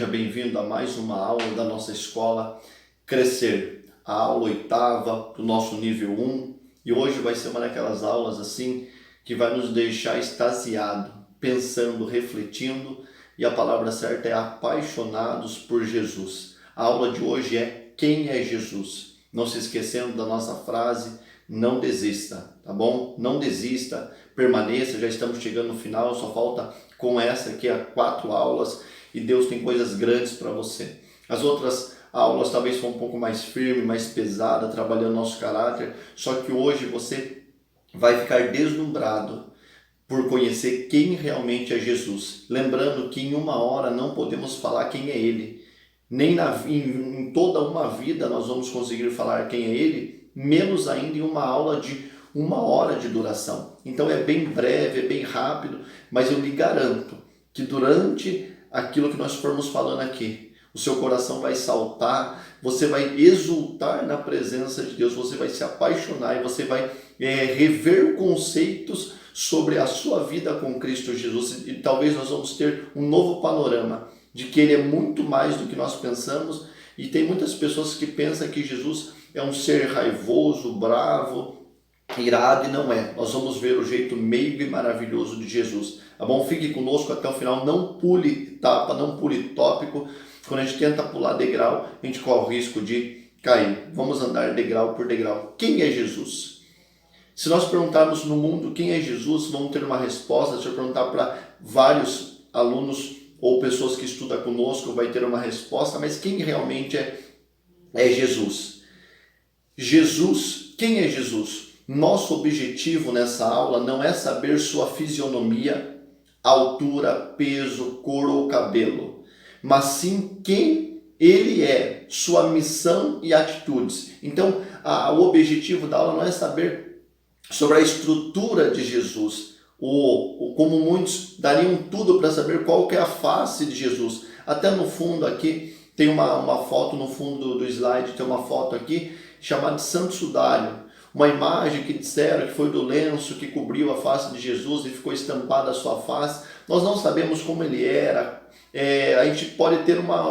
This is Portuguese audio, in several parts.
Seja bem-vindo a mais uma aula da nossa escola Crescer, a aula oitava do nosso nível 1, e hoje vai ser uma daquelas aulas assim que vai nos deixar extasiado, pensando, refletindo, e a palavra certa é apaixonados por Jesus. A aula de hoje é quem é Jesus? Não se esquecendo da nossa frase, não desista, tá bom? Não desista, permaneça, já estamos chegando no final, só falta com essa aqui 4 aulas e Deus tem coisas grandes para você. As outras aulas talvez foram um pouco mais firme, mais pesada, trabalhando nosso caráter, só que hoje você vai ficar deslumbrado por conhecer quem realmente é Jesus. Lembrando que em uma hora não podemos falar quem é Ele, nem em toda uma vida nós vamos conseguir falar quem é Ele, menos ainda em uma aula de 1 hora de duração. Então é bem breve, é bem rápido, mas eu lhe garanto que durante aquilo que nós formos falando aqui, o seu coração vai saltar, você vai exultar na presença de Deus, você vai se apaixonar e você vai rever conceitos sobre a sua vida com Cristo Jesus, e talvez nós vamos ter um novo panorama de que Ele é muito mais do que nós pensamos. E tem muitas pessoas que pensam que Jesus é um ser raivoso, bravo, irado, e não é. Nós vamos ver o jeito meigo e maravilhoso de Jesus, tá bom? Fique conosco até o final, não pule etapa, não pule tópico. Quando a gente tenta pular degrau, a gente corre o risco de cair. Vamos andar degrau por degrau. Quem é Jesus? Se nós perguntarmos no mundo quem é Jesus, vamos ter uma resposta. Se eu perguntar para vários alunos ou pessoas que estudam conosco, vai ter uma resposta. Mas quem realmente é Jesus? Jesus, quem é Jesus? Nosso objetivo nessa aula não é saber sua fisionomia, altura, peso, cor ou cabelo, mas sim quem Ele é, sua missão e atitudes. Então, o objetivo da aula não é saber sobre a estrutura de Jesus, ou como muitos dariam tudo para saber qual que é a face de Jesus. Até no fundo aqui, tem uma foto no fundo do slide, tem uma foto aqui chamada de Santo Sudário. Uma imagem que disseram que foi do lenço que cobriu a face de Jesus e ficou estampada a sua face. Nós não sabemos como ele era. A gente pode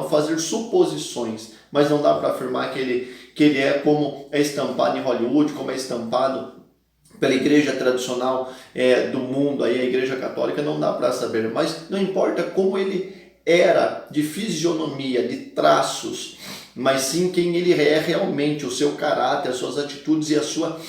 fazer suposições, mas não dá para afirmar que ele é como é estampado em Hollywood, como é estampado pela igreja tradicional do mundo, aí a igreja católica, não dá para saber. Mas não importa como ele era de fisionomia, de traços, mas sim quem ele é realmente, o seu caráter, as suas atitudes e a sua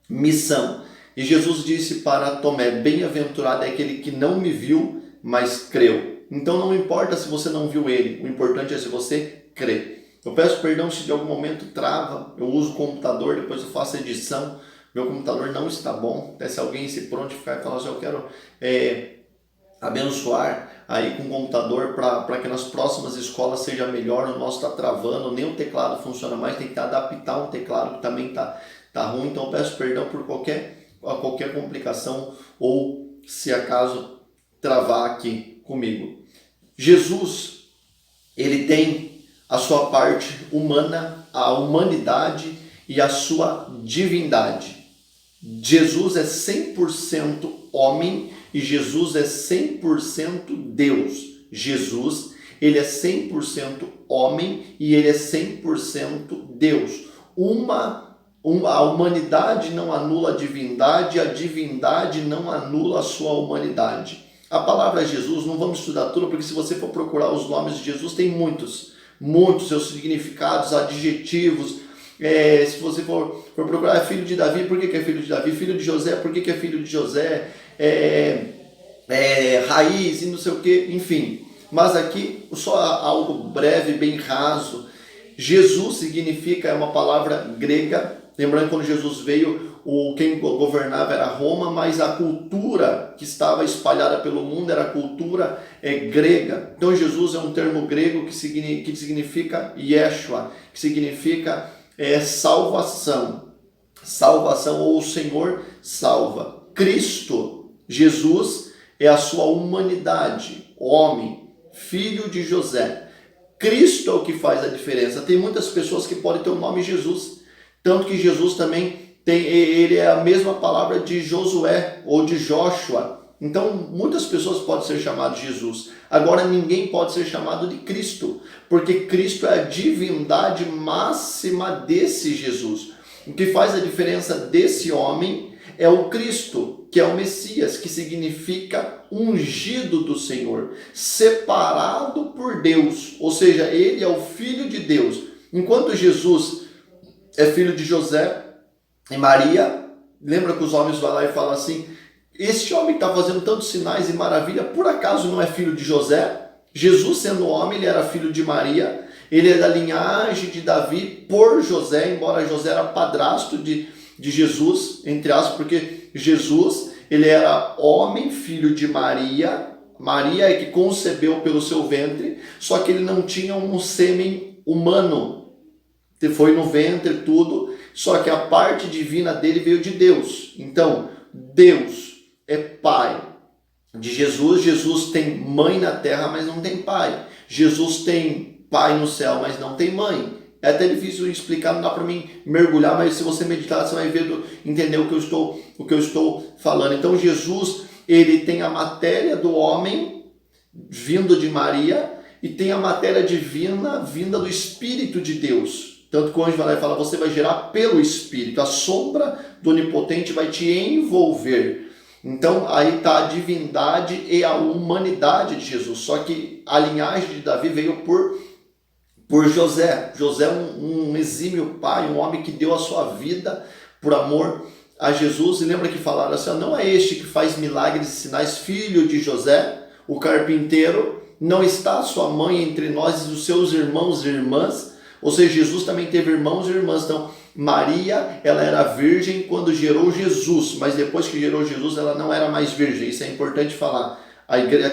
missão. E Jesus disse para Tomé: bem-aventurado é aquele que não me viu, mas creu. Então não importa se você não viu ele, o importante é se você crê. Eu peço perdão se de algum momento trava, eu uso o computador, depois eu faço edição, meu computador não está bom, até se alguém se prontificar e falar assim, eu quero abençoar aí com o computador para que nas próximas escolas seja melhor. O nosso está travando, nem o teclado funciona mais, tem que adaptar um teclado que também tá ruim. Então eu peço perdão por qualquer complicação ou se acaso travar aqui comigo. Jesus, ele tem a sua parte humana, a humanidade e a sua divindade. Jesus é 100% homem e Jesus é 100% Deus. Jesus, ele é 100% homem e ele é 100% Deus. A humanidade não anula a divindade não anula a sua humanidade. A palavra Jesus, não vamos estudar tudo, porque se você for procurar os nomes de Jesus, tem muitos seus significados, adjetivos. Se você for procurar filho de Davi, por que é filho de Davi? Filho de José, por que é filho de José? Raiz e não sei o que, enfim. Mas aqui, só algo breve, bem raso. Jesus significa, é uma palavra grega. Lembrando que quando Jesus veio, quem governava era Roma, mas a cultura que estava espalhada pelo mundo era a cultura grega. Então Jesus é um termo grego que significa Yeshua, que significa salvação. Salvação, ou o Senhor salva. Cristo, Jesus, é a sua humanidade, homem, filho de José. Cristo é o que faz a diferença. Tem muitas pessoas que podem ter o nome Jesus, tanto que Jesus também ele é a mesma palavra de Josué ou de Joshua, Então, muitas pessoas podem ser chamadas de Jesus. Agora, ninguém pode ser chamado de Cristo, porque Cristo é a divindade máxima desse Jesus. O que faz a diferença desse homem é o Cristo, que é o Messias, que significa ungido do Senhor, separado por Deus, ou seja, ele é o Filho de Deus. Enquanto Jesus é filho de José e Maria, lembra que os homens vão lá e falam assim, este homem está fazendo tantos sinais e maravilha, por acaso não é filho de José? Jesus, sendo homem, ele era filho de Maria, ele é da linhagem de Davi por José, embora José era padrasto de Jesus, entre aspas, porque Jesus, ele era homem, filho de Maria, Maria é que concebeu pelo seu ventre, só que ele não tinha um sêmen humano, foi no ventre tudo, só que a parte divina dele veio de Deus. Então, Deus é pai de Jesus, Jesus tem mãe na terra, mas não tem pai. Jesus tem pai no céu, mas não tem mãe. É até difícil explicar, não dá para mim mergulhar, mas se você meditar, você vai ver, entender o que eu estou falando. Então Jesus, ele tem a matéria do homem vindo de Maria e tem a matéria divina vinda do Espírito de Deus. Tanto que o anjo vai lá e fala, você vai gerar pelo Espírito, a sombra do Onipotente vai te envolver. Então aí está a divindade e a humanidade de Jesus, só que a linhagem de Davi veio por José. José é um exímio pai, um homem que deu a sua vida por amor a Jesus. E lembra que falaram assim, não é este que faz milagres e sinais, filho de José, o carpinteiro? Não está sua mãe entre nós e os seus irmãos e irmãs? Ou seja, Jesus também teve irmãos e irmãs. Então, Maria, ela era virgem quando gerou Jesus, mas depois que gerou Jesus, ela não era mais virgem. Isso é importante falar.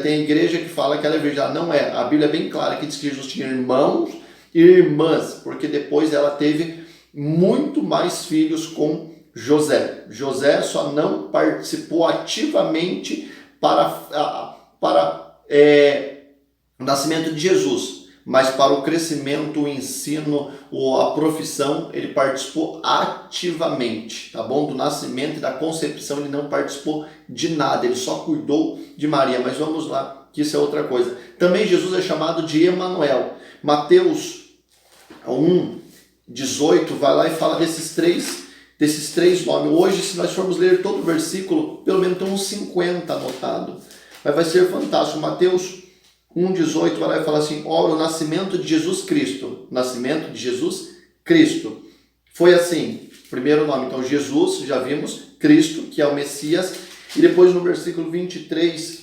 Tem a igreja que fala que ela é virgem. Ela não é. A Bíblia é bem clara que diz que Jesus tinha irmãos e irmãs, porque depois ela teve muito mais filhos com José. José só não participou ativamente para o nascimento de Jesus, mas para o crescimento, o ensino, a profissão, ele participou ativamente, tá bom? Do nascimento e da concepção ele não participou de nada, ele só cuidou de Maria. Mas vamos lá, que isso é outra coisa. Também Jesus é chamado de Emanuel. Mateus 1:18 vai lá e fala desses três nomes. Hoje, se nós formos ler todo o versículo, pelo menos tem uns 50 anotado, mas vai ser fantástico. Mateus 1:18 vai lá e fala assim, ora, o nascimento de Jesus Cristo. Nascimento de Jesus Cristo. Foi assim, primeiro nome, então Jesus, já vimos, Cristo, que é o Messias, e depois no versículo 23,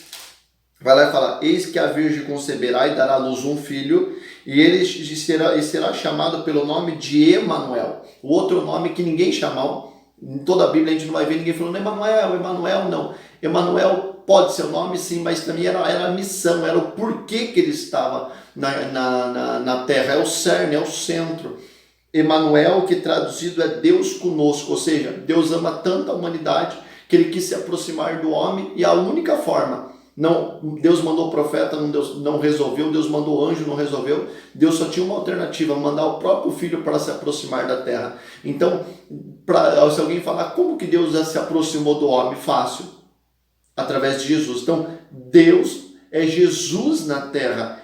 vai lá e fala, eis que a Virgem conceberá e dará à luz um filho, e ele será chamado pelo nome de Emanuel. O outro nome que ninguém chamou, em toda a Bíblia a gente não vai ver ninguém falando Emanuel, não. Emanuel pode ser o nome, sim, mas também era a missão, era o porquê que ele estava na terra, é o cerne, é o centro. Emanuel, que traduzido é Deus conosco, ou seja, Deus ama tanto a humanidade que ele quis se aproximar do homem, e a única forma, Deus mandou o profeta, não resolveu, Deus mandou o anjo, não resolveu, Deus só tinha uma alternativa, mandar o próprio filho para se aproximar da terra. Então, se alguém falar como que Deus já se aproximou do homem, fácil, através de Jesus. Então, Deus é Jesus na terra,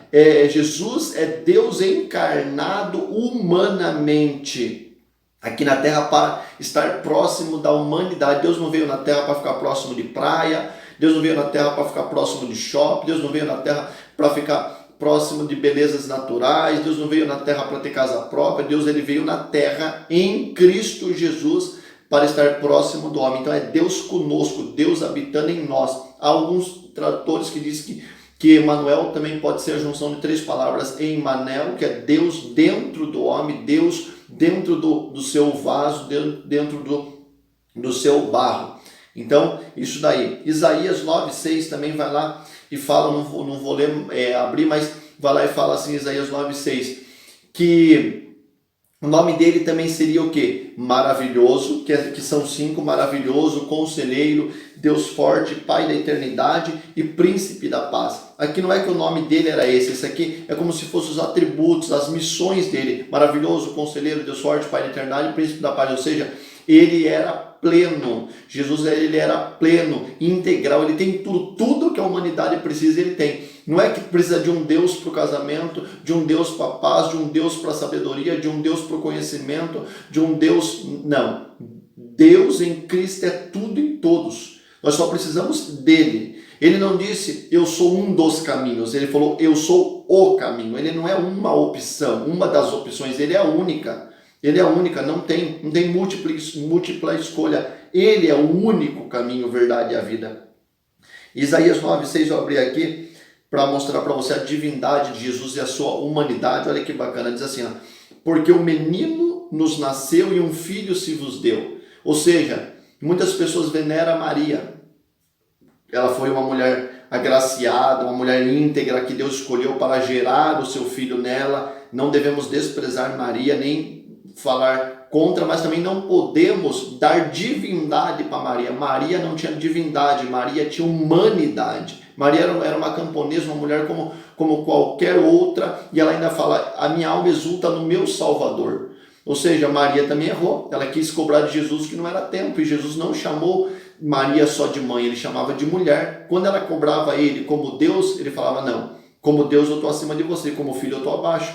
Jesus é Deus encarnado humanamente aqui na terra para estar próximo da humanidade. Deus não veio na terra para ficar próximo de praia, Deus não veio na terra para ficar próximo de shopping, Deus não veio na terra para ficar próximo de belezas naturais, Deus não veio na terra para ter casa própria, Deus ele veio na terra em Cristo Jesus para estar próximo do homem. Então é Deus conosco, Deus habitando em nós. Há alguns tradutores que dizem que Emanuel também pode ser a junção de três palavras, Emmanuel, que é Deus dentro do homem, Deus dentro do seu vaso, dentro do seu barro. Então, isso daí. Isaías 9:6 também vai lá e fala, não vou ler, abrir, mas vai lá e fala assim, Isaías 9:6, que o nome dele também seria o quê? Maravilhoso, que são 5, maravilhoso, conselheiro, Deus forte, Pai da eternidade e príncipe da paz. Aqui não é que o nome dele era esse aqui é como se fossem os atributos, as missões dele, maravilhoso, conselheiro, Deus forte, Pai da eternidade e príncipe da paz, ou seja, ele era pleno. Jesus, ele era pleno, integral, ele tem tudo que a humanidade precisa, ele tem. Não é que precisa de um Deus para o casamento, de um Deus para a paz, de um Deus para a sabedoria, de um Deus para o conhecimento, de um Deus... Não. Deus em Cristo é tudo em todos. Nós só precisamos dele. Ele não disse, eu sou um dos caminhos. Ele falou, eu sou o caminho. Ele não é uma opção, uma das opções. Ele é a única. Ele é a única, não tem múltipla escolha. Ele é o único caminho, verdade e a vida. Isaías 9:6, eu abri aqui para mostrar para você a divindade de Jesus e a sua humanidade. Olha que bacana, diz assim, ó, porque o menino nos nasceu e um filho se vos deu. Ou seja, muitas pessoas veneram Maria. Ela foi uma mulher agraciada, uma mulher íntegra que Deus escolheu para gerar o seu filho nela. Não devemos desprezar Maria, nem falar contra, mas também não podemos dar divindade para Maria. Maria não tinha divindade, Maria tinha humanidade. Maria era uma camponesa, uma mulher como qualquer outra, e ela ainda fala, a minha alma exulta no meu Salvador. Ou seja, Maria também errou, ela quis cobrar de Jesus que não era tempo, e Jesus não chamou Maria só de mãe, ele chamava de mulher. Quando ela cobrava ele como Deus, ele falava, não, como Deus eu estou acima de você, como filho eu estou abaixo.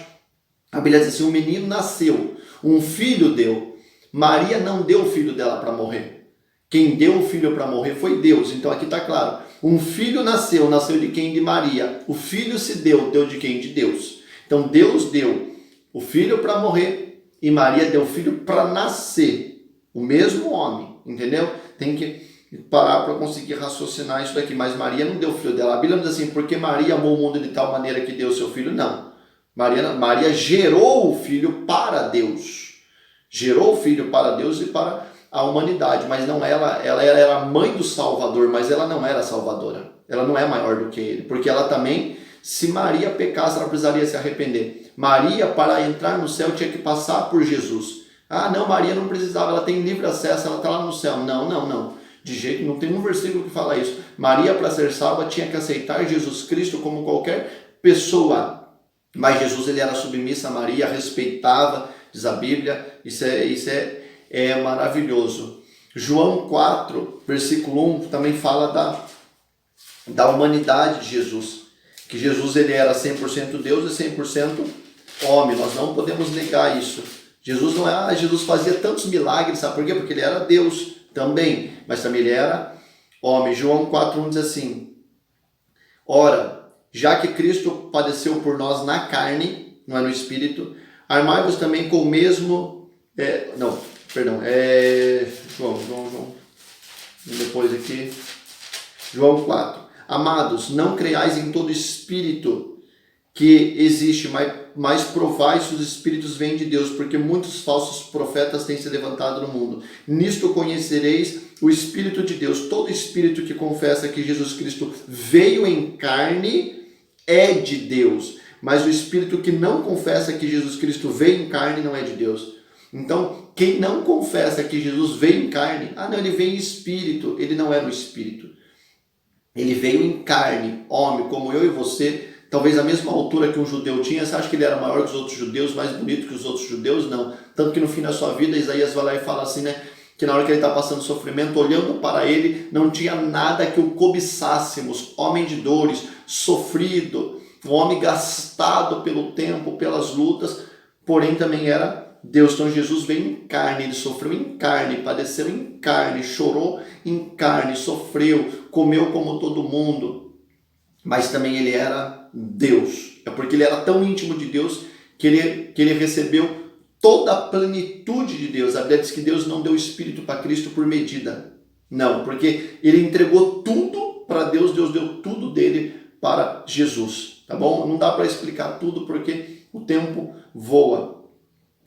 A Bíblia diz assim, um menino nasceu, um filho deu. Maria não deu o filho dela para morrer. Quem deu o filho para morrer foi Deus. Então aqui está claro, um filho nasceu de quem? De Maria. O filho se deu de quem? De Deus. Então Deus deu o filho para morrer e Maria deu o filho para nascer. O mesmo homem, entendeu? Tem que parar para conseguir raciocinar isso daqui. Mas Maria não deu o filho dela. A Bíblia diz assim, porque Maria amou o mundo de tal maneira que deu o seu filho? Não. Maria gerou o filho para Deus. Gerou o filho para Deus e para a humanidade. Mas não ela era a mãe do Salvador, mas ela não era salvadora. Ela não é maior do que ele. Porque ela também, se Maria pecasse, ela precisaria se arrepender. Maria, para entrar no céu, tinha que passar por Jesus. Ah, não, Maria não precisava, ela tem livre acesso, ela está lá no céu. Não. De jeito, não tem um versículo que fala isso. Maria, para ser salva, tinha que aceitar Jesus Cristo como qualquer pessoa. Mas Jesus, ele era submisso a Maria, respeitava, diz a Bíblia. Isso é maravilhoso. João 4, versículo 1, também fala da humanidade de Jesus. Que Jesus, ele era 100% Deus e 100% homem. Nós não podemos negar isso. Jesus não é, Jesus fazia tantos milagres, sabe por quê? Porque ele era Deus também, mas também ele era homem. João 4:1 diz assim, ora, já que Cristo padeceu por nós na carne, não é no espírito, armai-vos também com o mesmo... João, depois aqui, João 4. Amados, não creiais em todo espírito que existe, mas provai se os espíritos vêm de Deus, porque muitos falsos profetas têm se levantado no mundo. Nisto conhecereis o Espírito de Deus. Todo espírito que confessa que Jesus Cristo veio em carne é de Deus, mas o espírito que não confessa que Jesus Cristo veio em carne não é de Deus. Então, quem não confessa que Jesus veio em carne, ele veio em espírito, ele não é no espírito. Ele veio em carne, homem, como eu e você, talvez a mesma altura que um judeu tinha. Você acha que ele era maior que os outros judeus, mais bonito que os outros judeus? Não. Tanto que no fim da sua vida, Isaías vai lá e fala assim, que na hora que ele está passando sofrimento, olhando para ele, não tinha nada que o cobiçássemos. Homem de dores, sofrido, um homem gastado pelo tempo, pelas lutas, porém também era Deus. Então Jesus veio em carne, ele sofreu em carne, padeceu em carne, chorou em carne, sofreu, comeu como todo mundo, mas também ele era Deus. É porque ele era tão íntimo de Deus que ele recebeu toda a plenitude de Deus. A Bíblia diz que Deus não deu o Espírito para Cristo por medida. Não, porque ele entregou tudo para Deus, Deus deu tudo dele para Jesus. Tá bom? Não dá para explicar tudo porque o tempo voa.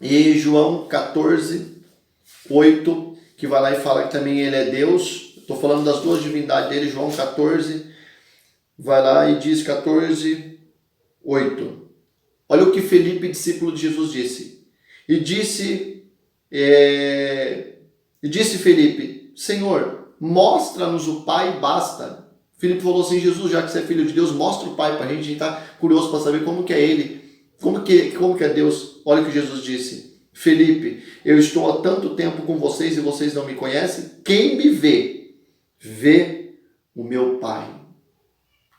E João 14:8, que vai lá e fala que também ele é Deus. Estou falando das duas divindades dele. João 14, vai lá e diz 14:8. Olha o que Felipe, discípulo de Jesus, disse. E disse Felipe, Senhor, mostra-nos o Pai e basta. Felipe falou assim, Jesus, já que você é filho de Deus, mostra o Pai para a gente está curioso para saber como que é ele, como que é Deus. Olha o que Jesus disse. Felipe, eu estou há tanto tempo com vocês e vocês não me conhecem? Quem me vê, vê o meu Pai.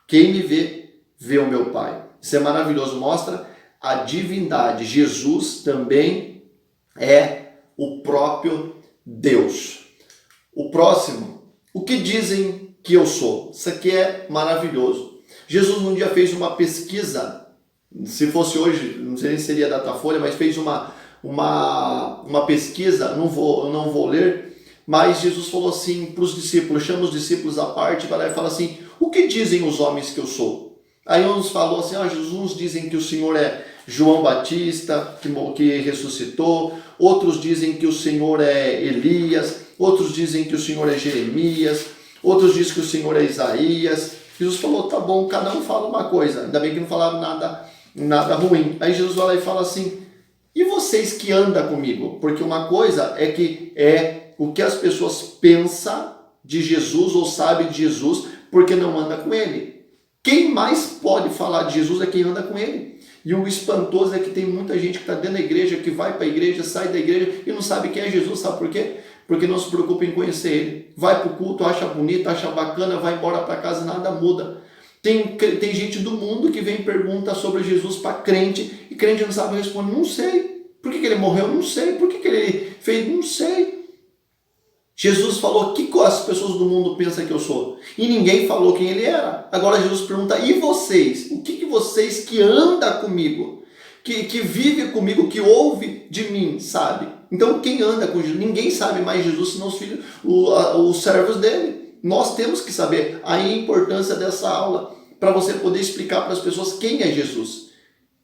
Quem me vê, vê o meu Pai. Isso é maravilhoso, mostra a divindade. Jesus também é o próprio Deus. O próximo, o que dizem que eu sou? Isso aqui é maravilhoso. Jesus um dia fez uma pesquisa, se fosse hoje, não sei se seria Datafolha, mas fez uma pesquisa, não vou ler, mas Jesus falou assim para os discípulos, chama os discípulos à parte, vai lá e fala assim, o que dizem os homens que eu sou? Aí uns falou assim, Jesus, uns dizem que o Senhor é João Batista, que ressuscitou, outros dizem que o Senhor é Elias, outros dizem que o Senhor é Jeremias, outros dizem que o Senhor é Isaías. Jesus falou, tá bom, cada um fala uma coisa, ainda bem que não falaram nada ruim. Aí Jesus vai lá e fala assim, e vocês que andam comigo? Porque uma coisa é o que as pessoas pensam de Jesus ou sabem de Jesus porque não anda com ele. Quem mais pode falar de Jesus é quem anda com ele. E o espantoso é que tem muita gente que está dentro da igreja, que vai para a igreja, sai da igreja e não sabe quem é Jesus, sabe por quê? Porque não se preocupa em conhecer ele. Vai para o culto, acha bonito, acha bacana, vai embora para casa e nada muda. Tem gente do mundo que vem e pergunta sobre Jesus para crente e crente não sabe responder, não sei. Por que ele morreu? Não sei. Por que ele fez? Não sei. Jesus falou, o que as pessoas do mundo pensam que eu sou? E ninguém falou quem ele era. Agora Jesus pergunta, e vocês? O que vocês que andam comigo, que vive comigo, que ouve de mim, sabe? Então quem anda com Jesus? Ninguém sabe mais Jesus senão os filhos, os servos dele. Nós temos que saber a importância dessa aula para você poder explicar para as pessoas quem é Jesus.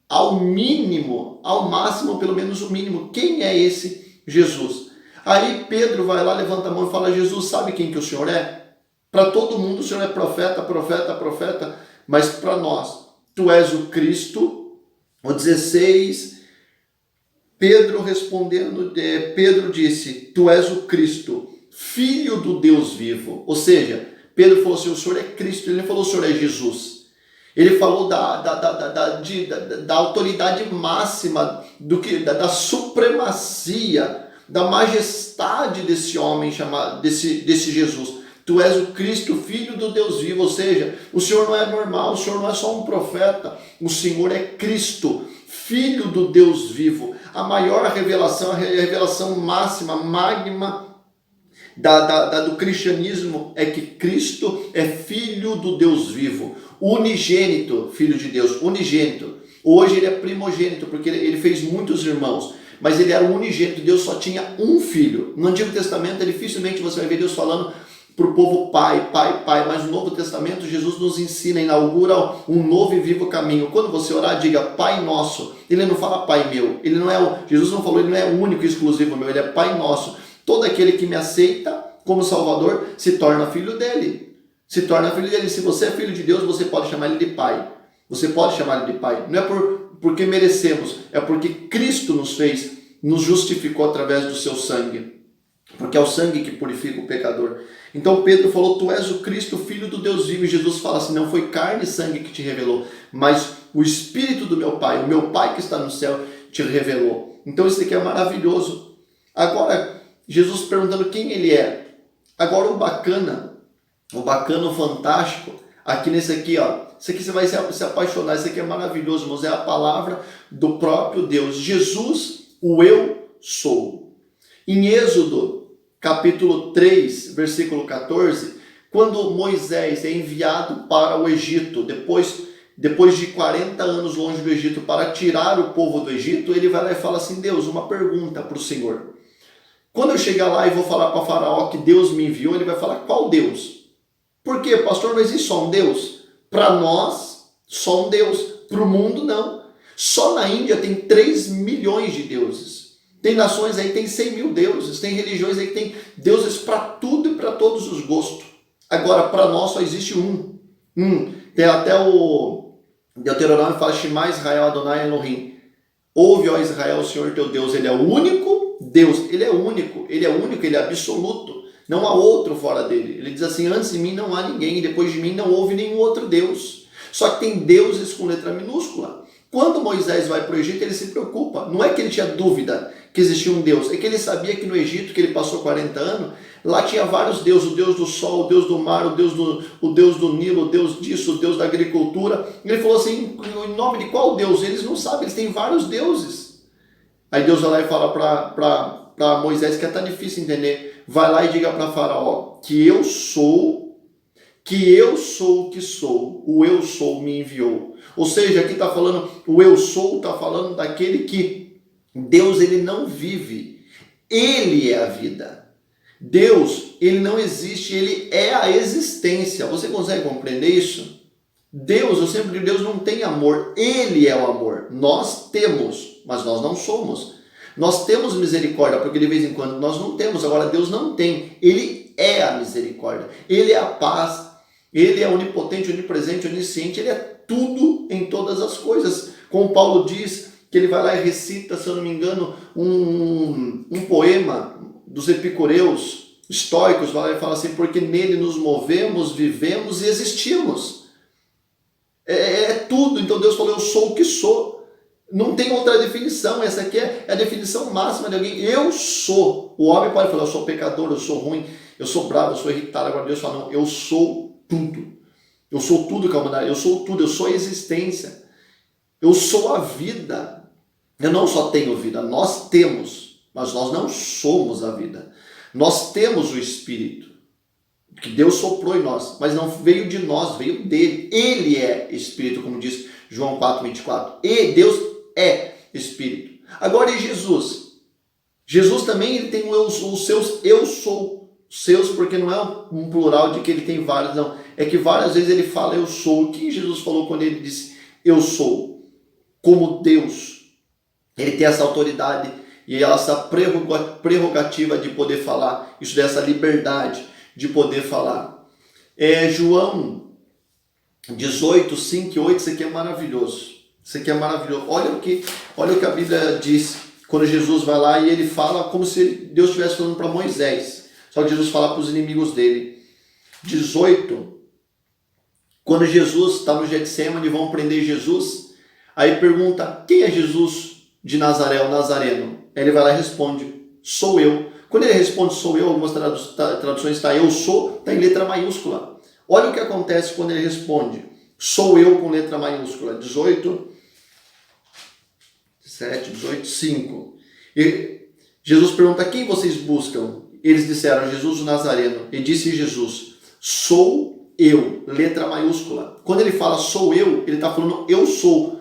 Ao mínimo, ao máximo, pelo menos o mínimo, quem é esse Jesus? Aí Pedro vai lá, levanta a mão e fala, Jesus, sabe quem que o Senhor é? Para todo mundo o Senhor é profeta, profeta, profeta, mas para nós, tu és o Cristo. O 16, Pedro respondendo, Pedro disse, tu és o Cristo, Filho do Deus vivo. Ou seja, Pedro falou assim, o Senhor é Cristo, ele não falou o Senhor é Jesus. Ele falou da autoridade máxima, da supremacia, da majestade desse homem chamado, desse Jesus. Tu és o Cristo, Filho do Deus vivo, ou seja, o Senhor não é normal, o Senhor não é só um profeta, o Senhor é Cristo, Filho do Deus vivo. A maior revelação, a revelação máxima, magma do cristianismo é que Cristo é Filho do Deus vivo, unigênito, Filho de Deus, unigênito. Hoje ele é primogênito, porque ele fez muitos irmãos, mas ele era o unigênito, Deus só tinha um filho. No Antigo Testamento, dificilmente você vai ver Deus falando para o povo pai, pai, pai, mas no Novo Testamento Jesus nos ensina, inaugura um novo e vivo caminho. Quando você orar, diga Pai Nosso. Ele não fala Pai Meu, ele não é Jesus não falou, ele não é o único e exclusivo meu, ele é Pai Nosso. Todo aquele que me aceita como Salvador se torna filho dele. Se torna filho dele. Se você é filho de Deus, você pode chamar ele de Pai. Você pode chamar ele de Pai. Não é porque merecemos, é porque Cristo nos fez, nos justificou através do seu sangue. Porque é o sangue que purifica o pecador. Então Pedro falou, tu és o Cristo, Filho do Deus vivo. E Jesus fala assim, não foi carne e sangue que te revelou, mas o Espírito do meu Pai, o meu Pai que está no céu, te revelou. Então isso aqui é maravilhoso. Agora, Jesus perguntando quem ele é. Agora o bacana, o fantástico, aqui nesse aqui, ó. Isso aqui você vai se apaixonar, isso aqui é maravilhoso, irmãos. É a palavra do próprio Deus. Jesus, o eu sou. Em Êxodo, capítulo 3, versículo 14, quando Moisés é enviado para o Egito, depois de 40 anos longe do Egito, para tirar o povo do Egito, ele vai lá e fala assim, Deus, uma pergunta para o Senhor. Quando eu chegar lá e vou falar para Faraó que Deus me enviou, ele vai falar, qual Deus? Por quê, pastor? Não existe só um Deus? Para nós, só um Deus. Para o mundo, não. Só na Índia tem 3 milhões de deuses. Tem nações aí que tem 100 mil deuses. Tem religiões aí que tem deuses para tudo e para todos os gostos. Agora, para nós só existe um. Tem até o Deuteronômio fala, Shema Israel Adonai Elohim. Ouve, ó Israel, o Senhor teu Deus. Ele é o único Deus. Ele é único, ele é absoluto. Não há outro fora dele. Ele diz assim, antes de mim não há ninguém, e depois de mim não houve nenhum outro Deus. Só que tem deuses com letra minúscula. Quando Moisés vai para o Egito, ele se preocupa. Não é que ele tinha dúvida que existia um Deus, é que ele sabia que no Egito, que ele passou 40 anos, lá tinha vários deuses, o Deus do sol, o Deus do mar, o Deus do Nilo, o Deus disso, o Deus da agricultura. Ele falou assim, em nome de qual Deus? Eles não sabem, eles têm vários deuses. Aí Deus vai lá e fala para Moisés, que é tão difícil entender, vai lá e diga para Faraó, que eu sou o que sou, o eu sou me enviou. Ou seja, aqui está falando, o eu sou está falando daquele que Deus ele não vive, ele é a vida. Deus, ele não existe, ele é a existência. Você consegue compreender isso? Deus, eu sempre digo, Deus não tem amor, ele é o amor. Nós temos, mas nós não somos. Nós temos misericórdia, porque de vez em quando nós não temos, agora Deus não tem. Ele é a misericórdia, ele é a paz, ele é onipotente, onipresente, onisciente, ele é tudo em todas as coisas. Como Paulo diz, que ele vai lá e recita, se eu não me engano, um poema dos epicureus, estoicos, vai lá e fala assim, porque nele nos movemos, vivemos e existimos. É tudo. Então Deus falou, eu sou o que sou. Não tem outra definição, essa aqui é a definição máxima de alguém. Eu sou. O homem pode falar, eu sou pecador, eu sou ruim, eu sou bravo, eu sou irritado. Agora Deus fala, não, eu sou tudo. Eu sou tudo que a humanidade, eu sou tudo, eu sou a existência. Eu sou a vida. Eu não só tenho vida, nós temos, mas nós não somos a vida. Nós temos o Espírito, que Deus soprou em nós, mas não veio de nós, veio dele. Ele é Espírito, como diz João 4:24. E Deus é Espírito. Agora e Jesus? Jesus também ele tem os seus eu sou. Seus, porque não é um plural de que ele tem vários, não. É que várias vezes ele fala eu sou. O que Jesus falou quando ele disse eu sou? Como Deus. Ele tem essa autoridade e essa prerrogativa de poder falar. Isso dessa liberdade de poder falar. João 18, 5 e 8, isso aqui é maravilhoso. Isso aqui é maravilhoso. Olha o que a Bíblia diz quando Jesus vai lá e ele fala como se Deus estivesse falando para Moisés. Só que Jesus fala para os inimigos dele. 18, quando Jesus está no Getsemane, vão prender Jesus, aí pergunta, quem é Jesus de Nazaré, o Nazareno? Aí ele vai lá e responde, sou eu. Quando ele responde, sou eu, algumas traduções está eu sou, está em letra maiúscula. Olha o que acontece quando ele responde, sou eu com letra maiúscula. 18, 17, 18, 5. E Jesus pergunta, quem vocês buscam? Eles disseram, Jesus o Nazareno. E disse Jesus, sou eu, letra maiúscula. Quando ele fala sou eu, ele está falando eu sou.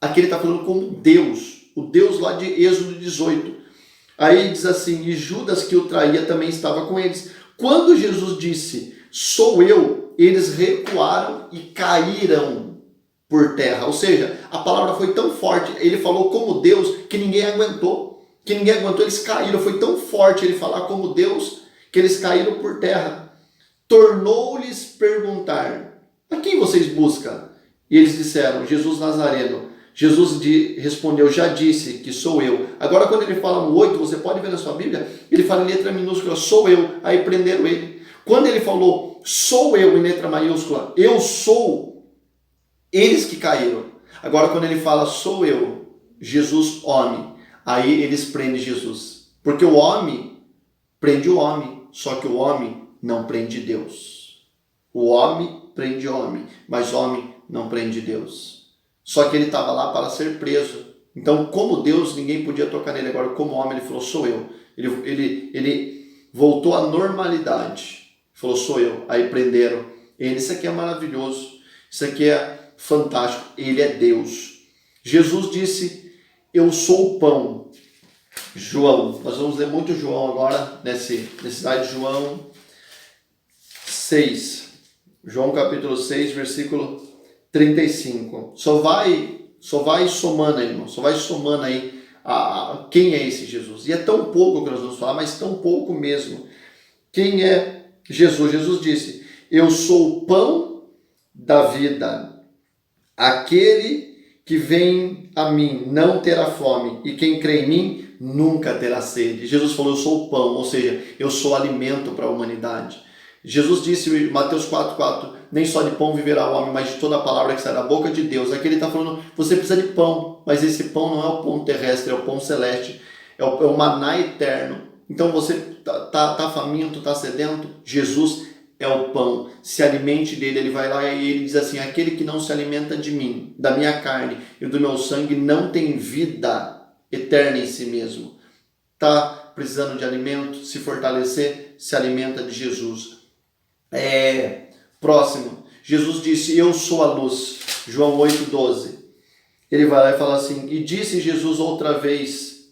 Aqui ele está falando como Deus, o Deus lá de Êxodo 18. Aí diz assim, e Judas que o traía também estava com eles. Quando Jesus disse, sou eu, eles recuaram e caíram por terra. Ou seja, a palavra foi tão forte, ele falou como Deus, que ninguém aguentou. Eles caíram. Foi tão forte ele falar como Deus, que eles caíram por terra. Tornou-lhes perguntar, a quem vocês buscam? E eles disseram, Jesus Nazareno. Jesus respondeu, já disse que sou eu. Agora quando ele fala no 8, você pode ver na sua Bíblia, ele fala em letra minúscula, sou eu. Aí prenderam ele. Quando ele falou, sou eu em letra maiúscula, eu sou, eles que caíram. Agora quando ele fala, sou eu, Jesus homem, aí eles prendem Jesus. Porque o homem prende o homem, só que o homem não prende Deus. O homem prende o homem, mas o homem não prende Deus. Só que ele estava lá para ser preso. Então, como Deus, ninguém podia tocar nele. Agora, como homem, ele falou, sou eu. Ele voltou à normalidade. Falou, sou eu. Aí prenderam ele. Isso aqui é maravilhoso. Isso aqui é fantástico. Ele é Deus. Jesus disse, eu sou o pão. João. Nós vamos ler muito João agora, nessa de João 6. João capítulo 6, versículo 35. Só vai somando aí, irmão. Só vai somando aí quem é esse Jesus. E é tão pouco que nós vamos falar, mas tão pouco mesmo. Quem é Jesus? Jesus disse, eu sou o pão da vida. Aquele que vem a mim não terá fome, e quem crê em mim nunca terá sede. Jesus falou, eu sou o pão, ou seja, eu sou alimento para a humanidade. Jesus disse em Mateus 4,4, nem só de pão viverá o homem, mas de toda a palavra que sai da boca de Deus. Aqui ele está falando, você precisa de pão, mas esse pão não é o pão terrestre, é o pão celeste, é o maná eterno. Então você está faminto, está sedento, Jesus é o pão, se alimente dele. Ele vai lá e ele diz assim, aquele que não se alimenta de mim, da minha carne e do meu sangue, não tem vida eterna em si mesmo. Está precisando de alimento, se fortalecer, se alimenta de Jesus. Próximo, Jesus disse, eu sou a luz, João 8,12. Ele vai lá e fala assim, e disse Jesus outra vez,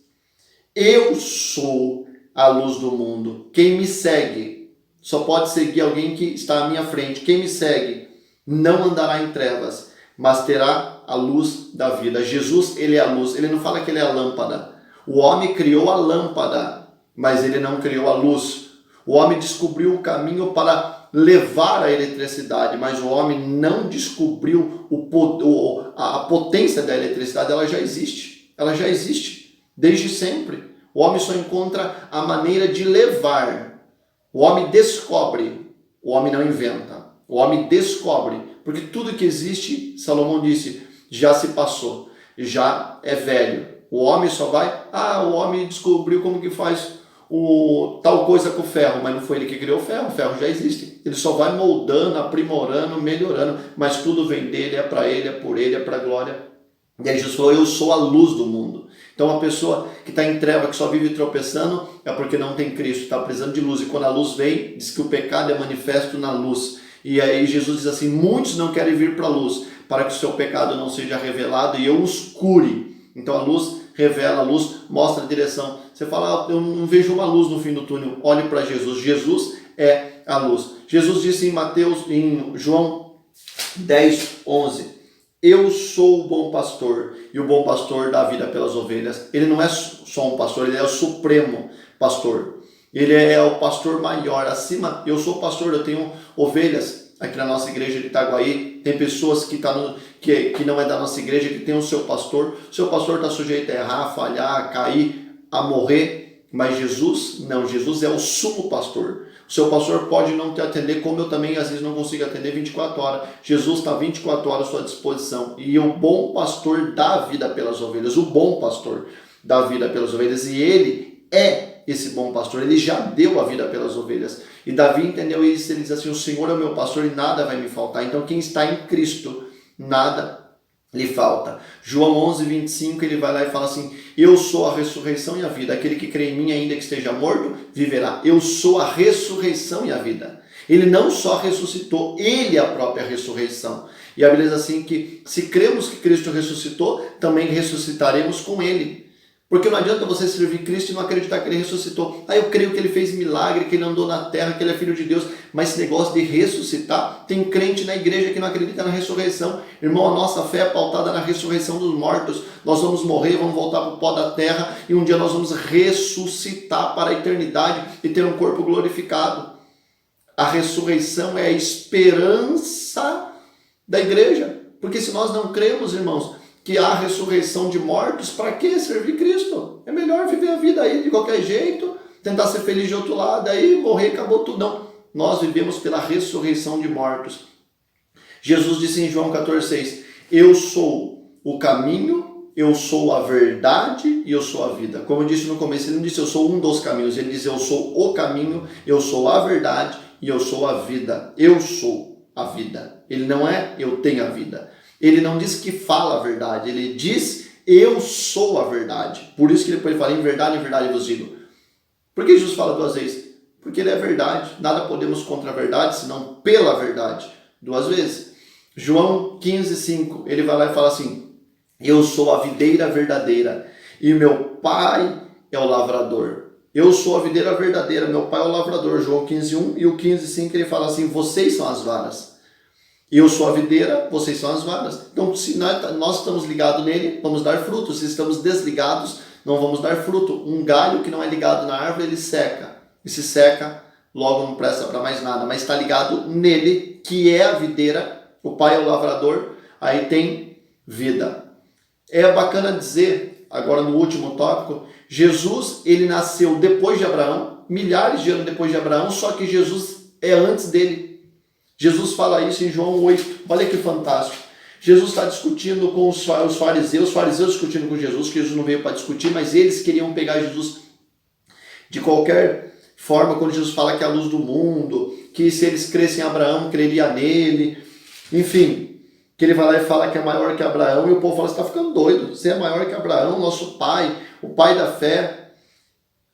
eu sou a luz do mundo, quem me segue, só pode seguir alguém que está à minha frente, quem me segue não andará em trevas, mas terá a luz da vida. Jesus, ele é a luz, ele não fala que ele é a lâmpada. O homem criou a lâmpada, mas ele não criou a luz. O homem descobriu o caminho para levar a eletricidade, mas o homem não descobriu a potência da eletricidade. Ela já existe desde sempre. O homem só encontra a maneira de levar. O homem descobre, o homem não inventa. O homem descobre, porque tudo que existe, Salomão disse, já se passou, já é velho. O homem só vai, o homem descobriu como que faz tal coisa com o ferro, mas não foi ele que criou o ferro já existe. Ele só vai moldando, aprimorando, melhorando, mas tudo vem dele, é para ele, é por ele, é para a glória. E aí Jesus falou, eu sou a luz do mundo. Então uma pessoa que está em treva, que só vive tropeçando, é porque não tem Cristo, está precisando de luz. E quando a luz vem, diz que o pecado é manifesto na luz. E aí Jesus diz assim, muitos não querem vir para a luz, para que o seu pecado não seja revelado e eu os cure. Então a luz revela, a luz mostra a direção. Você fala, eu não vejo uma luz no fim do túnel. Olhe para Jesus. Jesus é a luz. Jesus disse em João 10:11, eu sou o bom pastor e o bom pastor dá vida pelas ovelhas. Ele não é só um pastor, ele é o supremo pastor. Ele é o pastor maior, acima. Eu sou pastor, eu tenho ovelhas aqui na nossa igreja de Itaguaí. Tem pessoas que não é da nossa igreja, que tem o seu pastor. O seu pastor está sujeito a errar, a falhar, a cair, a morrer. Mas Jesus, não. Jesus é o sumo pastor. O seu pastor pode não te atender, como eu também às vezes não consigo atender 24 horas. Jesus está 24 horas à sua disposição. E o bom pastor dá a vida pelas ovelhas. O bom pastor dá a vida pelas ovelhas. E ele é esse bom pastor. Ele já deu a vida pelas ovelhas. E Davi entendeu isso. Ele diz assim, o Senhor é o meu pastor e nada vai me faltar. Então quem está em Cristo, nada lhe falta. João 11:25, ele vai lá e fala assim, eu sou a ressurreição e a vida. Aquele que crê em mim, ainda que esteja morto, viverá. Eu sou a ressurreição e a vida. Ele não só ressuscitou, ele é a própria ressurreição. E a Bíblia diz assim que se cremos que Cristo ressuscitou, também ressuscitaremos com ele. Porque não adianta você servir Cristo e não acreditar que ele ressuscitou. Eu creio que ele fez milagre, que ele andou na terra, que ele é filho de Deus. Mas esse negócio de ressuscitar, tem crente na igreja que não acredita na ressurreição. Irmão, a nossa fé é pautada na ressurreição dos mortos. Nós vamos morrer, vamos voltar para o pó da terra e um dia nós vamos ressuscitar para a eternidade e ter um corpo glorificado. A ressurreição é a esperança da igreja. Porque se nós não cremos, irmãos, que há ressurreição de mortos, para que servir Cristo? É melhor viver a vida aí de qualquer jeito, tentar ser feliz de outro lado, aí morrer, acabou tudo. Não, nós vivemos pela ressurreição de mortos. Jesus disse em João 14:6, eu sou o caminho, eu sou a verdade e eu sou a vida. Como eu disse no começo, ele não disse eu sou um dos caminhos, ele disse eu sou o caminho, eu sou a verdade e eu sou a vida. Eu sou a vida. Ele não é eu tenho a vida. Ele não diz que fala a verdade, ele diz eu sou a verdade. Por isso que depois ele fala em verdade vos digo. Por que Jesus fala 2 vezes? Porque ele é verdade. Nada podemos contra a verdade, senão pela verdade. 2 vezes. João 15:5, ele vai lá e fala assim, eu sou a videira verdadeira e meu pai é o lavrador. Eu sou a videira verdadeira, meu pai é o lavrador. João 15:1 e o 15:5 ele fala assim, vocês são as varas. Eu sou a videira, vocês são as varas. Então, se nós estamos ligados nele, vamos dar fruto. Se estamos desligados, não vamos dar fruto. Um galho que não é ligado na árvore, ele seca. E se seca, logo não presta para mais nada. Mas está ligado nele, que é a videira, o pai é o lavrador, aí tem vida. É bacana dizer, agora no último tópico, Jesus, ele nasceu depois de Abraão, milhares de anos depois de Abraão, só que Jesus é antes dele. Jesus fala isso em João 8. Olha que fantástico. Jesus está discutindo com os fariseus discutindo com Jesus, que Jesus não veio para discutir, mas eles queriam pegar Jesus de qualquer forma, quando Jesus fala que é a luz do mundo, que se eles crescem em Abraão, creria nele, enfim, que ele vai lá e fala que é maior que Abraão, e o povo fala, você está ficando doido, você é maior que Abraão, nosso pai, o pai da fé.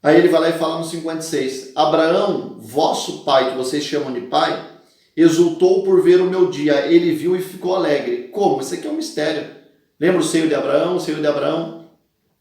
Aí ele vai lá e fala no 56, Abraão, vosso pai, que vocês chamam de pai, exultou por ver o meu dia, ele viu e ficou alegre. Como? Isso aqui é um mistério. Lembra o seio de Abraão, o seio de Abraão?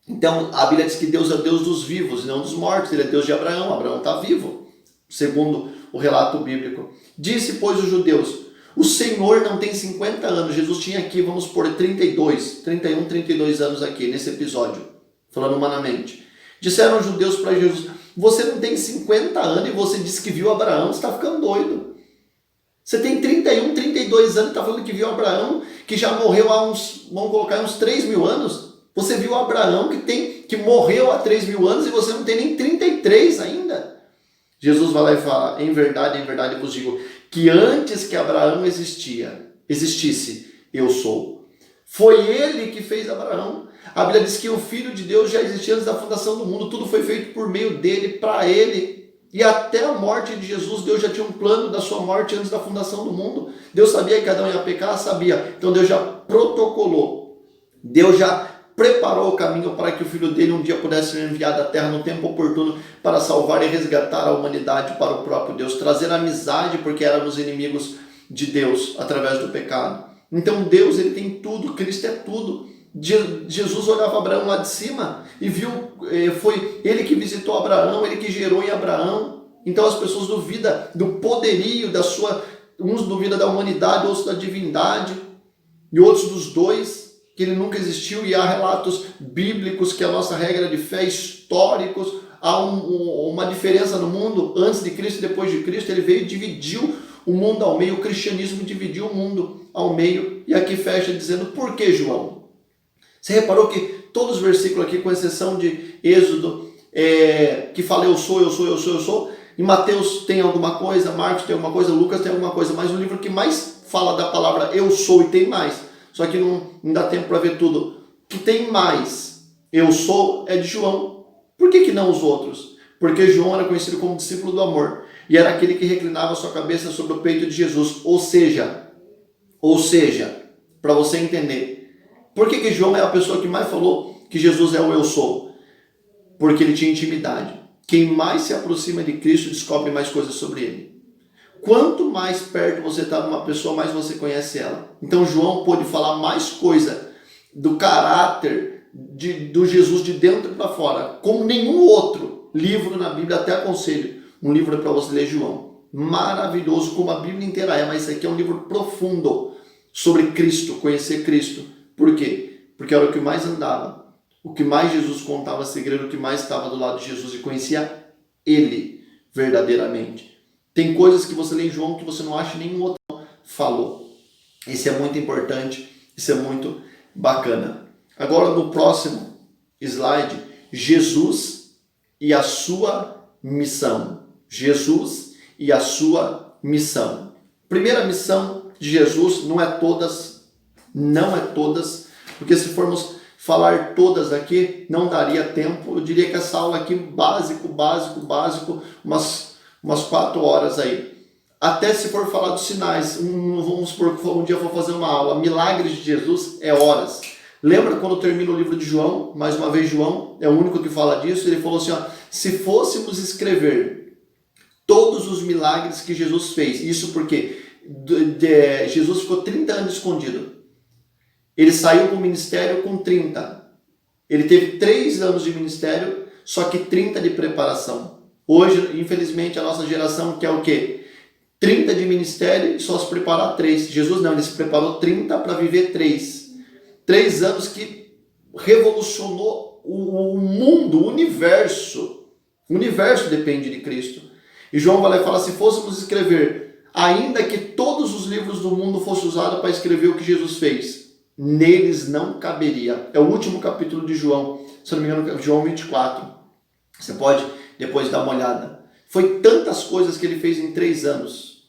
Então, a Bíblia diz que Deus é o Deus dos vivos e não dos mortos. Ele é Deus de Abraão. Abraão está vivo, segundo o relato bíblico. Disse, pois, os judeus, o Senhor não tem 50 anos. Jesus tinha aqui, vamos por 32 anos aqui, nesse episódio, falando humanamente. Disseram os judeus para Jesus, você não tem 50 anos e você disse que viu Abraão, você está ficando doido. Você tem 32 anos e está falando que viu Abraão, que já morreu há uns, vamos colocar, uns 3.000 anos. Você viu Abraão que morreu há 3.000 anos e você não tem nem 33 ainda. Jesus vai lá e fala, em verdade eu vos digo, que antes que Abraão existisse, eu sou. Foi ele que fez Abraão. A Bíblia diz que o Filho de Deus já existia antes da fundação do mundo, tudo foi feito por meio dele, para ele. E até a morte de Jesus, Deus já tinha um plano da sua morte antes da fundação do mundo. Deus sabia que Adão ia pecar? Sabia. Então Deus já protocolou. Deus já preparou o caminho para que o Filho dele um dia pudesse ser enviado à terra no tempo oportuno para salvar e resgatar a humanidade para o próprio Deus. Trazer amizade, porque éramos inimigos de Deus através do pecado. Então Deus, ele tem tudo, Cristo é tudo. Jesus olhava Abraão lá de cima e viu, foi ele que visitou Abraão, ele que gerou em Abraão. Então as pessoas duvidam do poderio da sua, uns duvidam da humanidade, outros da divindade, e outros dos dois, que ele nunca existiu. E há relatos bíblicos que a nossa regra de fé, históricos, há uma diferença no mundo antes de Cristo e depois de Cristo. Ele veio e dividiu o mundo ao meio, o cristianismo dividiu o mundo ao meio. E aqui fecha dizendo, por que, João? Você reparou que todos os versículos aqui, com exceção de Êxodo, que fala eu sou, em Mateus tem alguma coisa, Marcos tem alguma coisa, Lucas tem alguma coisa, mas o livro que mais fala da palavra eu sou, e tem mais, só que não dá tempo para ver tudo, que tem mais eu sou, é de João. Por que não os outros? Porque João era conhecido como discípulo do amor, e era aquele que reclinava sua cabeça sobre o peito de Jesus, ou seja, para você entender, por que João é a pessoa que mais falou que Jesus é o eu sou? Porque ele tinha intimidade. Quem mais se aproxima de Cristo descobre mais coisas sobre ele. Quanto mais perto você está de uma pessoa, mais você conhece ela. Então João pôde falar mais coisa do caráter do Jesus de dentro para fora, como nenhum outro livro na Bíblia. Até aconselho um livro para você ler, João. Maravilhoso, como a Bíblia inteira é, mas esse aqui é um livro profundo sobre Cristo, conhecer Cristo. Por quê? Porque era o que mais andava, o que mais Jesus contava segredo, o que mais estava do lado de Jesus e conhecia ele verdadeiramente. Tem coisas que você lê em João que você não acha nenhum outro falou. Isso é muito importante, isso é muito bacana. Agora no próximo slide, Jesus e a sua missão. Jesus e a sua missão. Primeira missão de Jesus, não é todas, porque se formos falar todas aqui, não daria tempo. Eu diria que essa aula aqui, básico, umas 4 horas aí. Até se for falar dos sinais, vamos supor que um dia eu vou fazer uma aula, milagres de Jesus, é horas. Lembra quando termina o livro de João? Mais uma vez, João é o único que fala disso. Ele falou assim, ó, se fôssemos escrever todos os milagres que Jesus fez, isso porque Jesus ficou 30 anos escondido. Ele saiu do ministério com 30. Ele teve 3 anos de ministério, só que 30 de preparação. Hoje, infelizmente, a nossa geração quer o quê? 30 de ministério e só se preparar 3. Jesus não, ele se preparou 30 para viver 3. 3 anos que revolucionou o mundo, o universo. O universo depende de Cristo. E João vai lá e fala, se fôssemos escrever, ainda que todos os livros do mundo fossem usados para escrever o que Jesus fez, neles não caberia. É o último capítulo de João, se não me engano, João 24. Você pode depois dar uma olhada. Foi tantas coisas que ele fez em 3 anos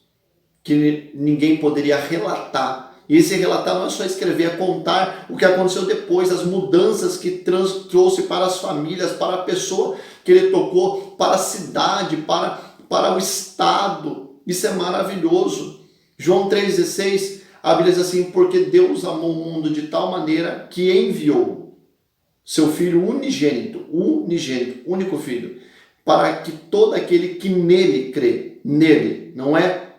que ninguém poderia relatar. E esse relatar não é só escrever, é contar o que aconteceu depois, as mudanças que trouxe para as famílias, para a pessoa que ele tocou, para a cidade, para o estado. Isso é maravilhoso. João 3,16, a Bíblia diz assim: porque Deus amou o mundo de tal maneira que enviou seu Filho unigênito, único Filho, para que todo aquele que nele crê, nele, não é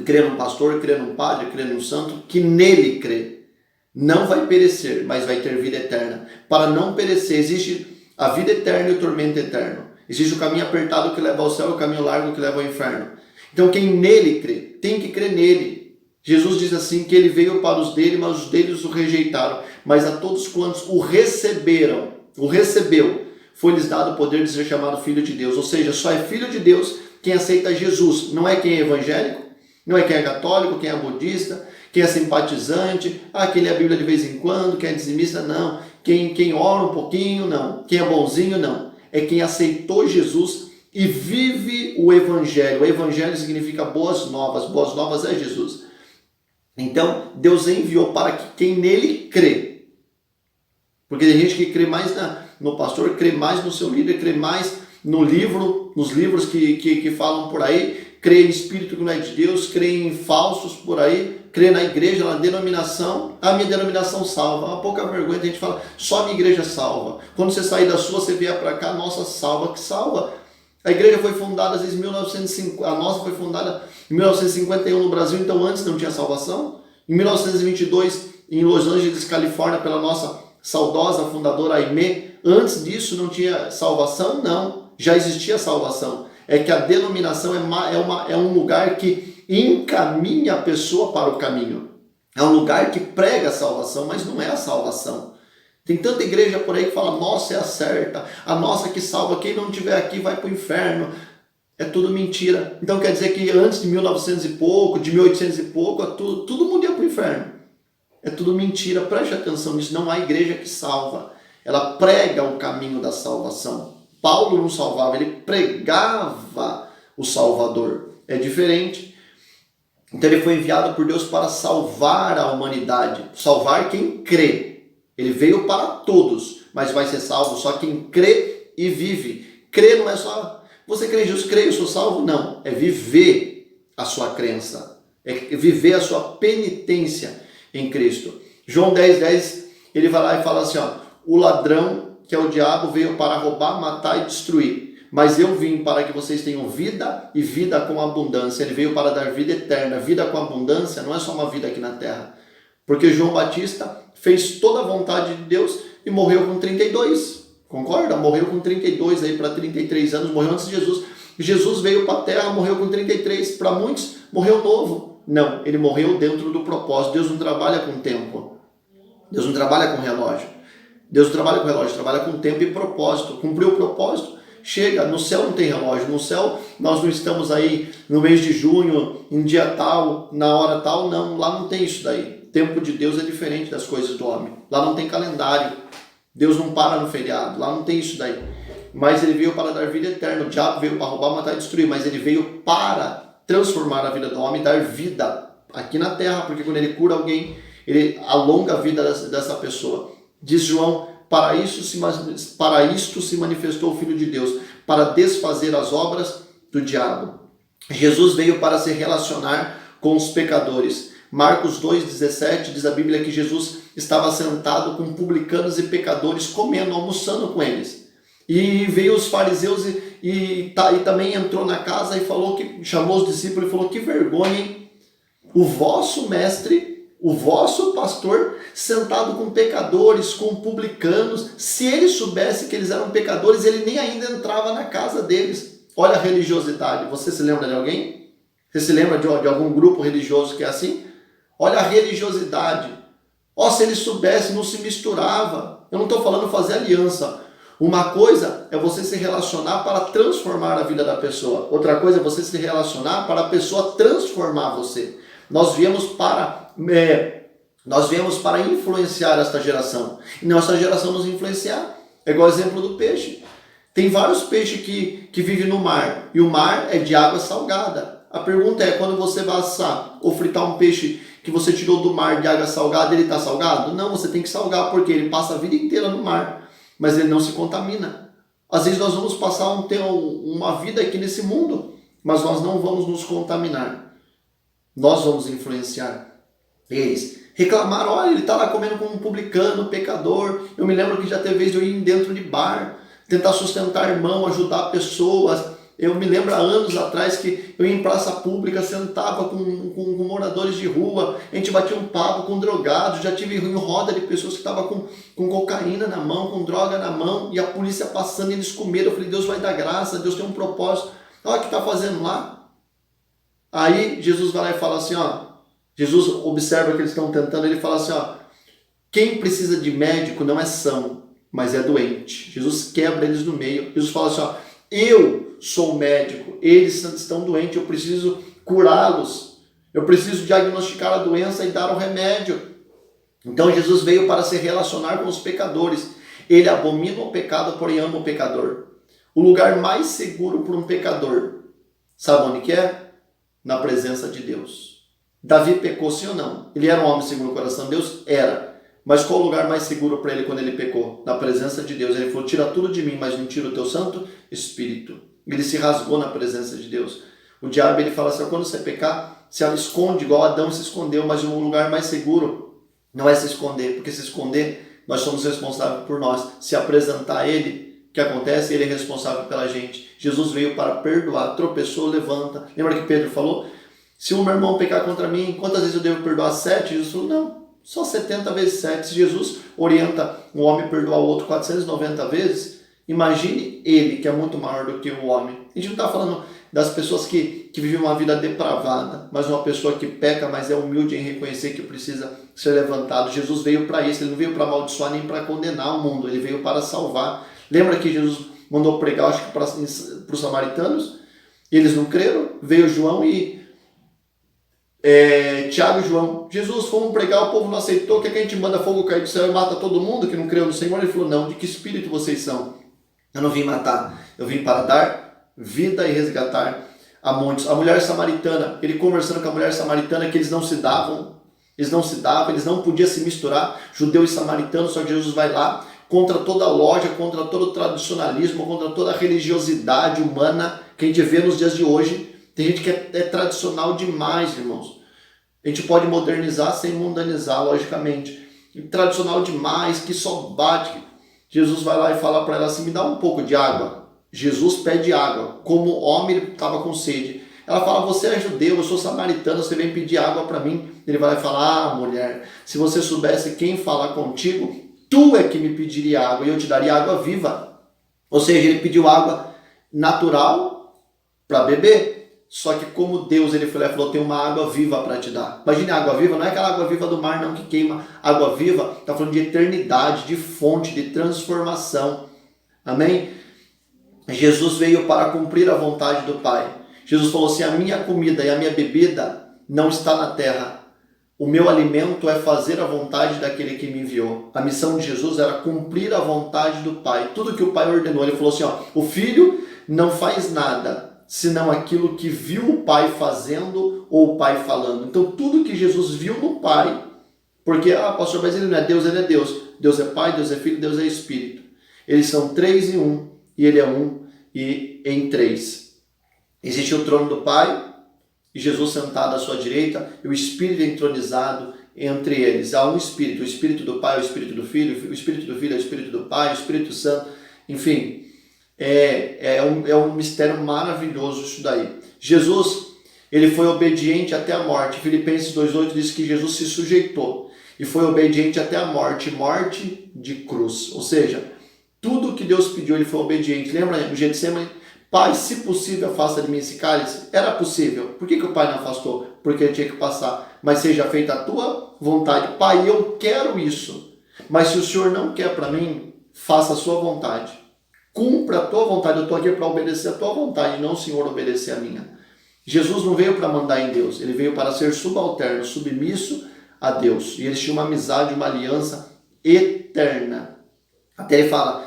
crer num pastor, crer num padre, crer num santo, que nele crê, não vai perecer, mas vai ter vida eterna. Para não perecer, existe a vida eterna e o tormento eterno. Existe o caminho apertado que leva ao céu e o caminho largo que leva ao inferno. Então quem nele crê, tem que crer nele. Jesus diz assim que ele veio para os dele, mas os deles o rejeitaram. Mas a todos quantos o recebeu, foi-lhes dado o poder de ser chamado filho de Deus. Ou seja, só é filho de Deus quem aceita Jesus. Não é quem é evangélico, não é quem é católico, quem é budista, quem é simpatizante, quem lê a Bíblia de vez em quando, quem é dizimista, não. Quem ora um pouquinho, não. Quem é bonzinho, não. É quem aceitou Jesus e vive o Evangelho. O Evangelho significa boas novas. Boas novas é Jesus. Então, Deus enviou para que quem nele crê. Porque tem gente que crê mais no pastor, crê mais no seu líder, crê mais no livro, nos livros que falam por aí, crê em espírito que não é de Deus, crê em falsos por aí, crê na igreja, na denominação. A minha denominação salva. Uma pouca vergonha, a gente fala, só a minha igreja salva. Quando você sair da sua, você vier para cá, nossa, salva, que salva. A igreja foi fundada em 1950, a nossa foi fundada em 1951 no Brasil, então antes não tinha salvação. Em 1922, em Los Angeles, Califórnia, pela nossa saudosa fundadora Aimee, antes disso não tinha salvação? Não, já existia salvação. É que a denominação é um lugar que encaminha a pessoa para o caminho. É um lugar que prega a salvação, mas não é a salvação. Tem tanta igreja por aí que fala, nossa, é a certa, a nossa que salva, quem não estiver aqui vai para o inferno. É tudo mentira. Então quer dizer que antes de 1900 e pouco, de 1800 e pouco, todo mundo ia para o inferno. É tudo mentira, preste atenção nisso, não há igreja que salva. Ela prega o caminho da salvação. Paulo não salvava, ele pregava o Salvador. É diferente. Então ele foi enviado por Deus para salvar a humanidade. Salvar quem crê. Ele veio para todos, mas vai ser salvo só quem crê e vive. Crer não é só, você crê em Jesus, crê, eu sou salvo? Não. É viver a sua crença. É viver a sua penitência em Cristo. João 10:10, ele vai lá e fala assim, o ladrão, que é o diabo, veio para roubar, matar e destruir. Mas eu vim para que vocês tenham vida e vida com abundância. Ele veio para dar vida eterna. Vida com abundância não é só uma vida aqui na terra. Porque João Batista fez toda a vontade de Deus e morreu com 32. Concorda? Morreu com 32 aí para 33 anos. Morreu antes de Jesus. Jesus veio para a terra, morreu com 33. Para muitos, morreu novo. Não, ele morreu dentro do propósito. Deus não trabalha com tempo. Deus não trabalha com relógio. Deus não trabalha com relógio, trabalha com tempo e propósito. Cumpriu o propósito, chega. No céu não tem relógio. No céu nós não estamos aí no mês de junho, em dia tal, na hora tal. Não, lá não tem isso daí. O tempo de Deus é diferente das coisas do homem. Lá não tem calendário. Deus não para no feriado. Lá não tem isso daí. Mas ele veio para dar vida eterna. O diabo veio para roubar, matar e destruir. Mas ele veio para transformar a vida do homem e dar vida aqui na terra. Porque quando ele cura alguém, ele alonga a vida dessa pessoa. Diz João, para isto se manifestou o Filho de Deus, para desfazer as obras do diabo. Jesus veio para se relacionar com os pecadores. Marcos 2,17 diz a Bíblia que Jesus estava sentado com publicanos e pecadores, comendo, almoçando com eles. E veio os fariseus e também entrou na casa e chamou os discípulos e falou, que vergonha, hein? O vosso mestre, o vosso pastor, sentado com pecadores, com publicanos. Se ele soubesse que eles eram pecadores, ele nem ainda entrava na casa deles. Olha a religiosidade. Você se lembra de alguém? Você se lembra de algum grupo religioso que é assim? Olha a religiosidade. Se ele soubesse, não se misturava. Eu não estou falando fazer aliança. Uma coisa é você se relacionar para transformar a vida da pessoa. Outra coisa é você se relacionar para a pessoa transformar você. Nós viemos para influenciar esta geração. E nossa geração nos influenciar. É igual o exemplo do peixe. Tem vários peixes que vivem no mar, e o mar é de água salgada. A pergunta é, quando você vai assar ou fritar um peixe que você tirou do mar de água salgada, ele está salgado? Não, você tem que salgar, porque ele passa a vida inteira no mar, mas ele não se contamina. Às vezes nós vamos passar uma vida aqui nesse mundo, mas nós não vamos nos contaminar. Nós vamos influenciar eles. Reclamaram, olha, ele está lá comendo com um publicano, um pecador. Eu me lembro que já teve vez de eu ir dentro de bar, tentar sustentar irmão, ajudar pessoas. Eu me lembro há anos atrás que eu ia em praça pública, sentava com moradores de rua, a gente batia um papo com drogados, já tive em roda de pessoas que estavam com cocaína na mão, com droga na mão, e a polícia passando e eles com medo. Eu falei, Deus vai dar graça, Deus tem um propósito. Olha o que está fazendo lá. Aí Jesus vai lá e fala assim, ó, Jesus observa que eles estão tentando, ele fala assim, ó, quem precisa de médico não é são, mas é doente. Jesus quebra eles no meio. Jesus fala assim, ó, eu sou médico, eles estão doentes, eu preciso curá-los, eu preciso diagnosticar a doença e dar o remédio. Então Jesus veio para se relacionar com os pecadores. Ele abomina o pecado, porém ama o pecador. O lugar mais seguro para um pecador, sabe onde que é? Na presença de Deus. Davi pecou, sim ou não? Ele era um homem segundo o coração de Deus? Era. Mas qual o lugar mais seguro para ele quando ele pecou? Na presença de Deus. Ele falou, tira tudo de mim, mas não tira o teu santo espírito. Ele se rasgou na presença de Deus. O diabo, ele fala assim, quando você pecar, se ela esconde, igual Adão se escondeu, mas um lugar mais seguro não é se esconder, porque se esconder, nós somos responsáveis por nós. Se apresentar a ele, o que acontece? Ele é responsável pela gente. Jesus veio para perdoar, tropeçou, levanta. Lembra que Pedro falou? Se o meu irmão pecar contra mim, quantas vezes eu devo perdoar? 7? Jesus falou, não, só 70 vezes 7. Se Jesus orienta um homem a perdoar o outro 490 vezes, imagine ele, que é muito maior do que o homem. A gente não está falando das pessoas que vivem uma vida depravada, mas uma pessoa que peca, mas é humilde em reconhecer que precisa ser levantado. Jesus veio para isso, ele não veio para amaldiçoar nem para condenar o mundo, ele veio para salvar. Lembra que Jesus mandou pregar, acho que para os samaritanos? Eles não creram, veio João e Tiago e João, Jesus, fomos pregar, o povo não aceitou, quer que a gente manda fogo cair do céu e mata todo mundo que não creu no Senhor? Ele falou, não, de que espírito vocês são? Eu não vim matar, eu vim para dar vida e resgatar a muitos. A mulher samaritana, ele conversando com a mulher samaritana, que eles não se davam, eles não podiam se misturar, judeu e samaritano, só que Jesus vai lá, contra toda a loja, contra todo o tradicionalismo, contra toda a religiosidade humana que a gente vê nos dias de hoje. Tem gente que é tradicional demais, irmãos. A gente pode modernizar sem mundanizar, logicamente. Tradicional demais, que só bate. Jesus vai lá e fala para ela assim, me dá um pouco de água. Jesus pede água. Como homem, ele estava com sede. Ela fala, você é judeu, eu sou samaritano, você vem pedir água para mim. Ele vai lá e fala, ah, mulher, se você soubesse quem falar contigo, tu é que me pediria água e eu te daria água viva. Ou seja, ele pediu água natural para beber. Só que como Deus, ele foi lá e falou, tem uma água viva para te dar. Imagine a água viva, não é aquela água viva do mar não que queima. Água viva está falando de eternidade, de fonte, de transformação. Amém? Jesus veio para cumprir a vontade do Pai. Jesus falou assim, a minha comida e a minha bebida não está na terra. O meu alimento é fazer a vontade daquele que me enviou. A missão de Jesus era cumprir a vontade do Pai. Tudo que o Pai ordenou. Ele falou assim, ó, o Filho não faz nada senão aquilo que viu o Pai fazendo ou o Pai falando. Então tudo que Jesus viu no Pai, porque, pastor, mas ele não é Deus, ele é Deus. Deus é Pai, Deus é Filho, Deus é Espírito. Eles são 3 em 1 e ele é 1 e em 3. Existe o trono do Pai e Jesus sentado à sua direita e o Espírito entronizado entre eles. Há um Espírito, o Espírito do Pai, o Espírito do Filho, o Espírito do Filho é o Espírito do Pai, o Espírito Santo, enfim. É um mistério maravilhoso isso daí. Jesus, ele foi obediente até a morte. Filipenses 2,8 diz que Jesus se sujeitou e foi obediente até a morte, morte de cruz. Ou seja, tudo que Deus pediu, ele foi obediente. Lembra do Getsemane? Pai, se possível, afasta de mim esse cálice. Era possível. Por que o Pai não afastou? Porque ele tinha que passar. Mas seja feita a tua vontade. Pai, eu quero isso. Mas se o Senhor não quer para mim, faça a sua vontade. Cumpra a tua vontade. Eu estou aqui para obedecer a tua vontade, não o Senhor obedecer a minha. Jesus não veio para mandar em Deus. Ele veio para ser subalterno, submisso a Deus. E eles tinham uma amizade, uma aliança eterna. Até ele fala,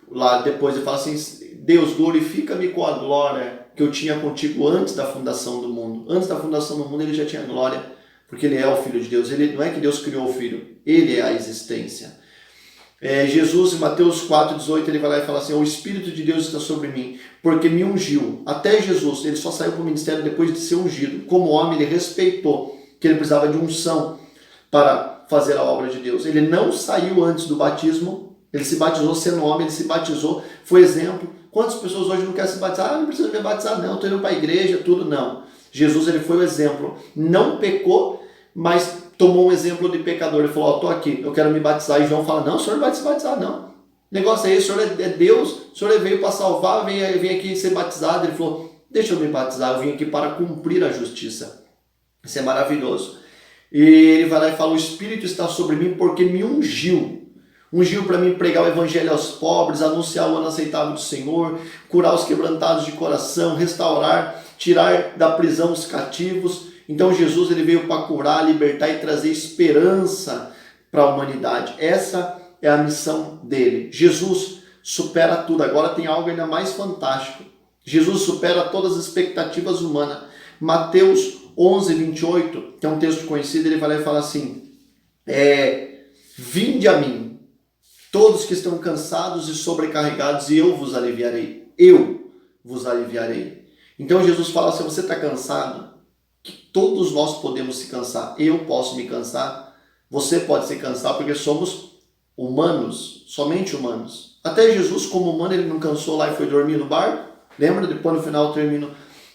lá depois ele fala assim, Deus, glorifica-me com a glória que eu tinha contigo antes da fundação do mundo. Antes da fundação do mundo ele já tinha glória, porque ele é o Filho de Deus. Ele, não é que Deus criou o Filho, ele é a existência. Jesus, em Mateus 4,18, ele vai lá e fala assim: o Espírito de Deus está sobre mim, porque me ungiu. Até Jesus, ele só saiu para o ministério depois de ser ungido. Como homem, ele respeitou que ele precisava de unção para fazer a obra de Deus. Ele não saiu antes do batismo, ele se batizou sendo homem, ele se batizou, foi exemplo. Quantas pessoas hoje não querem se batizar? Não precisa me batizar não, estou indo para a igreja, tudo não. Jesus, ele foi o exemplo, não pecou, mas tomou um exemplo de pecador. Ele falou: estou aqui, eu quero me batizar. E João fala: não, o senhor não vai se batizar não. O negócio é esse, o senhor é Deus, o senhor veio para salvar, vem aqui ser batizado. Ele falou: deixa eu me batizar, eu vim aqui para cumprir a justiça. Isso é maravilhoso. E ele vai lá e fala: o Espírito está sobre mim porque me ungiu. Ungiu para mim pregar o evangelho aos pobres, anunciar o ano aceitável do Senhor, curar os quebrantados de coração, restaurar, tirar da prisão os cativos. Então Jesus, ele veio para curar, libertar e trazer esperança para a humanidade. Essa é a missão dele. Jesus supera tudo. Agora tem algo ainda mais fantástico. Jesus supera todas as expectativas humanas. Mateus 11:28, que é um texto conhecido, ele vai lá e fala assim: vinde a mim, todos que estão cansados e sobrecarregados, e eu vos aliviarei. Eu vos aliviarei. Então Jesus fala: se você está cansado, que todos nós podemos se cansar. Eu posso me cansar, você pode se cansar, porque somos humanos, somente humanos. Até Jesus, como humano, ele não cansou lá e foi dormir no barco. Lembra? Depois no final eu termino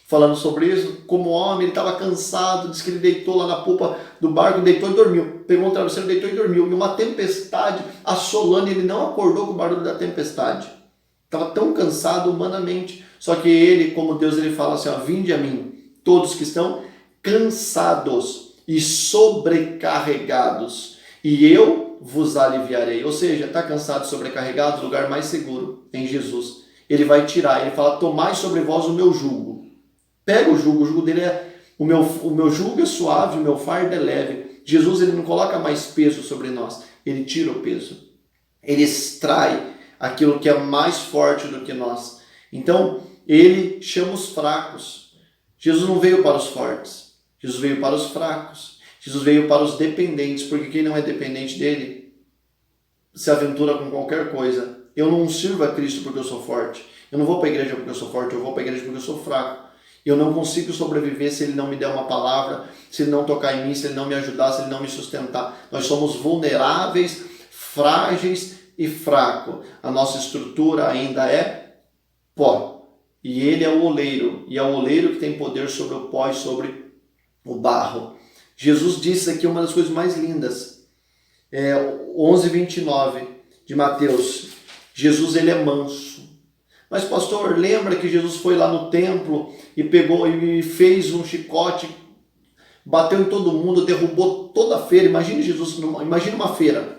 falando sobre isso. Como homem, ele estava cansado, disse que ele deitou lá na polpa do barco, deitou e dormiu. Pegou um travesseiro, deitou e dormiu. E uma tempestade assolando, ele não acordou com o barulho da tempestade. Estava tão cansado humanamente. Só que ele, como Deus, ele fala assim: vinde a mim, todos que estão cansados e sobrecarregados, e eu vos aliviarei. Ou seja, está cansado e sobrecarregado, o lugar mais seguro em Jesus. Ele vai tirar, ele fala: tomai sobre vós o meu jugo. Pega o jugo dele o meu jugo é suave, o meu fardo é leve. Jesus, ele não coloca mais peso sobre nós, ele tira o peso. Ele extrai aquilo que é mais forte do que nós. Então, ele chama os fracos. Jesus não veio para os fortes, Jesus veio para os fracos. Jesus veio para os dependentes, porque quem não é dependente dele se aventura com qualquer coisa. Eu não sirvo a Cristo porque eu sou forte. Eu não vou para a igreja porque eu sou forte, eu vou para a igreja porque eu sou fraco. Eu não consigo sobreviver se ele não me der uma palavra, se ele não tocar em mim, se ele não me ajudar, se ele não me sustentar. Nós somos vulneráveis, frágeis e fracos. A nossa estrutura ainda é pó. E ele é o oleiro. E é o oleiro que tem poder sobre o pó e sobre o barro. Jesus disse aqui uma das coisas mais lindas. 11:29 de Mateus. Jesus, ele é manso. Mas pastor, lembra que Jesus foi lá no templo e pegou e fez um chicote, bateu em todo mundo, derrubou toda a feira. Imagine Jesus, imagine uma feira.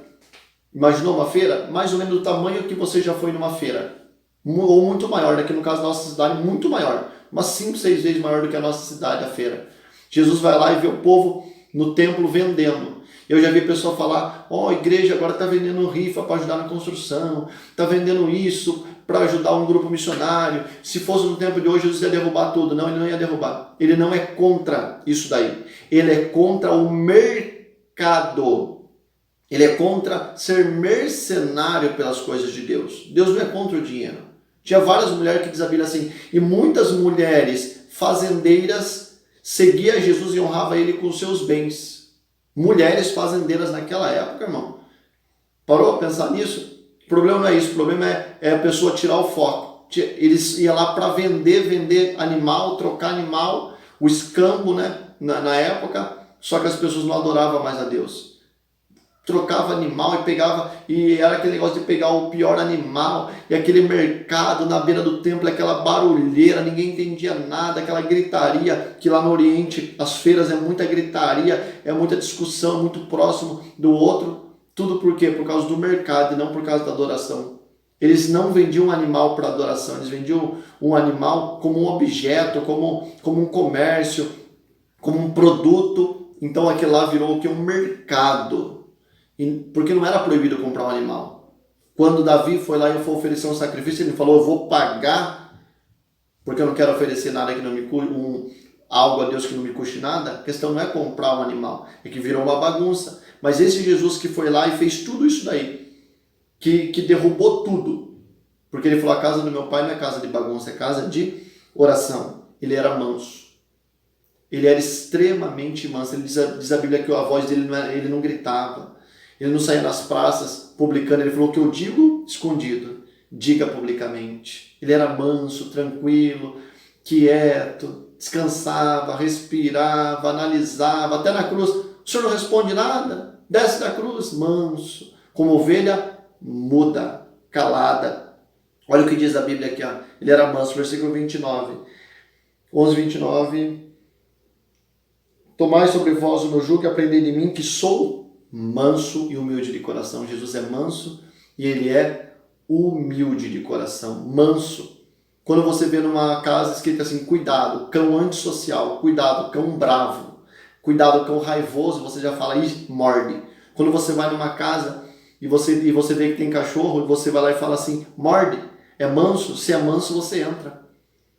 Imaginou uma feira? Mais ou menos do tamanho que você já foi numa feira. Ou muito maior, aqui no caso da nossa cidade, muito maior. Umas 5, 6 vezes maior do que a nossa cidade, a feira. Jesus vai lá e vê o povo no templo vendendo. Eu já vi pessoa falar: a igreja agora está vendendo rifa para ajudar na construção, está vendendo isso para ajudar um grupo missionário. Se fosse no tempo de hoje, Jesus ia derrubar tudo. Não, ele não ia derrubar. Ele não é contra isso daí. Ele é contra o mercado. Ele é contra ser mercenário pelas coisas de Deus. Deus não é contra o dinheiro. Tinha várias mulheres que diz a Bíblia assim, e muitas mulheres fazendeiras seguiam Jesus e honravam ele com os seus bens. Mulheres fazendeiras naquela época, irmão. Parou a pensar nisso? O problema não é isso, o problema é a pessoa tirar o foco. Eles iam lá para vender animal, trocar animal, o escambo, né, na época, só que as pessoas não adoravam mais a Deus. Trocava animal e pegava, e era aquele negócio de pegar o pior animal, e aquele mercado na beira do templo, aquela barulheira, ninguém entendia nada, aquela gritaria, que lá no Oriente as feiras é muita gritaria, é muita discussão, muito próximo do outro. Tudo por quê? Por causa do mercado e não por causa da adoração. Eles não vendiam um animal para adoração, eles vendiam um animal como um objeto, como um comércio, como um produto. Então aquilo lá virou o que? Um mercado. Porque não era proibido comprar um animal. Quando Davi foi lá e foi oferecer um sacrifício, ele falou, eu vou pagar, porque eu não quero oferecer nada que não me algo a Deus que não me custe nada. A questão não é comprar um animal, é que virou uma bagunça. Mas esse Jesus que foi lá e fez tudo isso daí, que derrubou tudo, porque ele falou, a casa do meu pai não é casa de bagunça, é casa de oração. Ele era manso. Ele era extremamente manso. Ele diz a Bíblia que a voz dele ele não gritava. Ele não saía nas praças publicando. Ele falou, o que eu digo escondido, diga publicamente. Ele era manso, tranquilo, quieto, descansava, respirava, analisava. Até na cruz, o senhor não responde nada? Desce da cruz, manso. Como ovelha muda, calada. Olha o que diz a Bíblia aqui. Ó. Ele era manso, versículo 29. 11, 29. Tomai sobre vós o meu jugo e aprendei de mim, que sou manso e humilde de coração. Jesus é manso e ele é humilde de coração. Manso. Quando você vê numa casa escrita assim, cuidado, cão antissocial, cuidado, cão bravo, cuidado, cão raivoso, você já fala, ih, morde. Quando você vai numa casa e você vê que tem cachorro, você vai lá e fala assim, morde. É manso? Se é manso, você entra.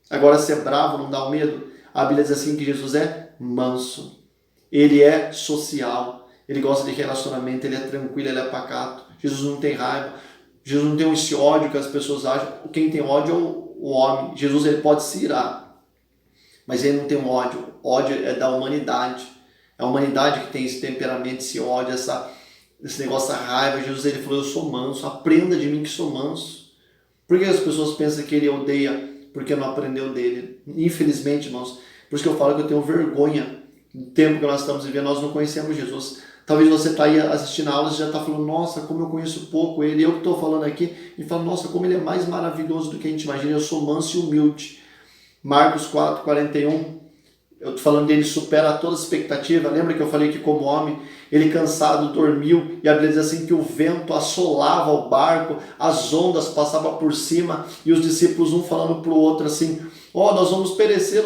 Agora, se é bravo, não dá o medo. A Bíblia diz assim que Jesus é manso. Ele é social. Ele gosta de relacionamento, ele é tranquilo, ele é pacato. Jesus não tem raiva. Jesus não tem esse ódio que as pessoas acham. Quem tem ódio é o homem. Jesus ele pode se irar, mas ele não tem ódio. Ódio é da humanidade. É a humanidade que tem esse temperamento, esse ódio, esse negócio, essa raiva. Jesus ele falou, eu sou manso. Aprenda de mim que sou manso. Por que as pessoas pensam que ele odeia? Porque não aprendeu dele. Infelizmente, irmãos, por isso que eu falo que eu tenho vergonha do tempo que nós estamos vivendo, nós não conhecemos Jesus. Talvez você está aí assistindo a aulas e já está falando, nossa, como eu conheço pouco ele. Eu que estou falando aqui e falo, nossa, como ele é mais maravilhoso do que a gente imagina. Eu sou manso e humilde. Marcos 4, 41. Eu estou falando dele, supera toda expectativa. Lembra que eu falei que como homem, ele cansado dormiu, e a Bíblia diz assim que o vento assolava o barco, as ondas passavam por cima, e os discípulos um falando para o outro assim, nós vamos perecer,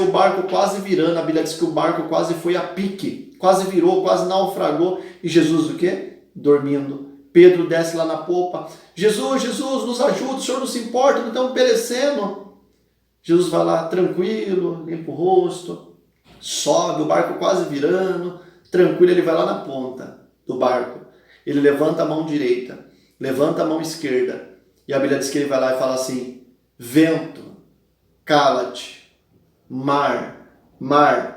o barco quase virando. A Bíblia diz que o barco quase foi a pique, quase virou, quase naufragou, e Jesus o quê? Dormindo. Pedro desce lá na popa, Jesus, nos ajuda, o Senhor não se importa, não estamos perecendo. Jesus vai lá tranquilo, limpa o rosto, sobe, o barco quase virando, tranquilo, ele vai lá na ponta do barco. Ele levanta a mão direita, levanta a mão esquerda, e a Bíblia diz que ele vai lá e fala assim, vento, cala-te, mar,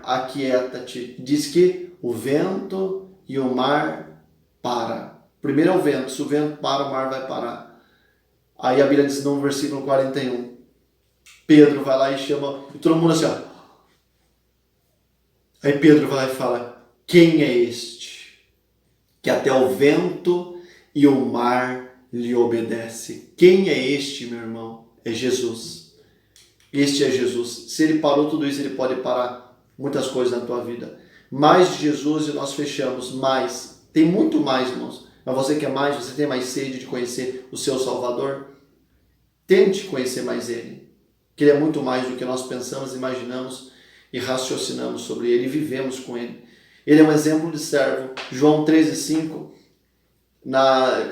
aquieta-te. Diz que o vento e o mar para. Primeiro é o vento, se o vento para, o mar vai parar. Aí a Bíblia diz no versículo 41, Pedro vai lá e chama, e todo mundo assim, ó. Aí Pedro vai lá e fala, quem é este? Que até o vento e o mar lhe obedece. Quem é este, meu irmão? É Jesus. Este é Jesus. Se ele parou tudo isso, ele pode parar muitas coisas na tua vida. Mais de Jesus e nós fechamos. Mais. Tem muito mais, irmãos. Mas você quer mais? Você tem mais sede de conhecer o seu Salvador? Tente conhecer mais ele. Que ele é muito mais do que nós pensamos, imaginamos e raciocinamos sobre ele e vivemos com ele. Ele é um exemplo de servo. João 13,5,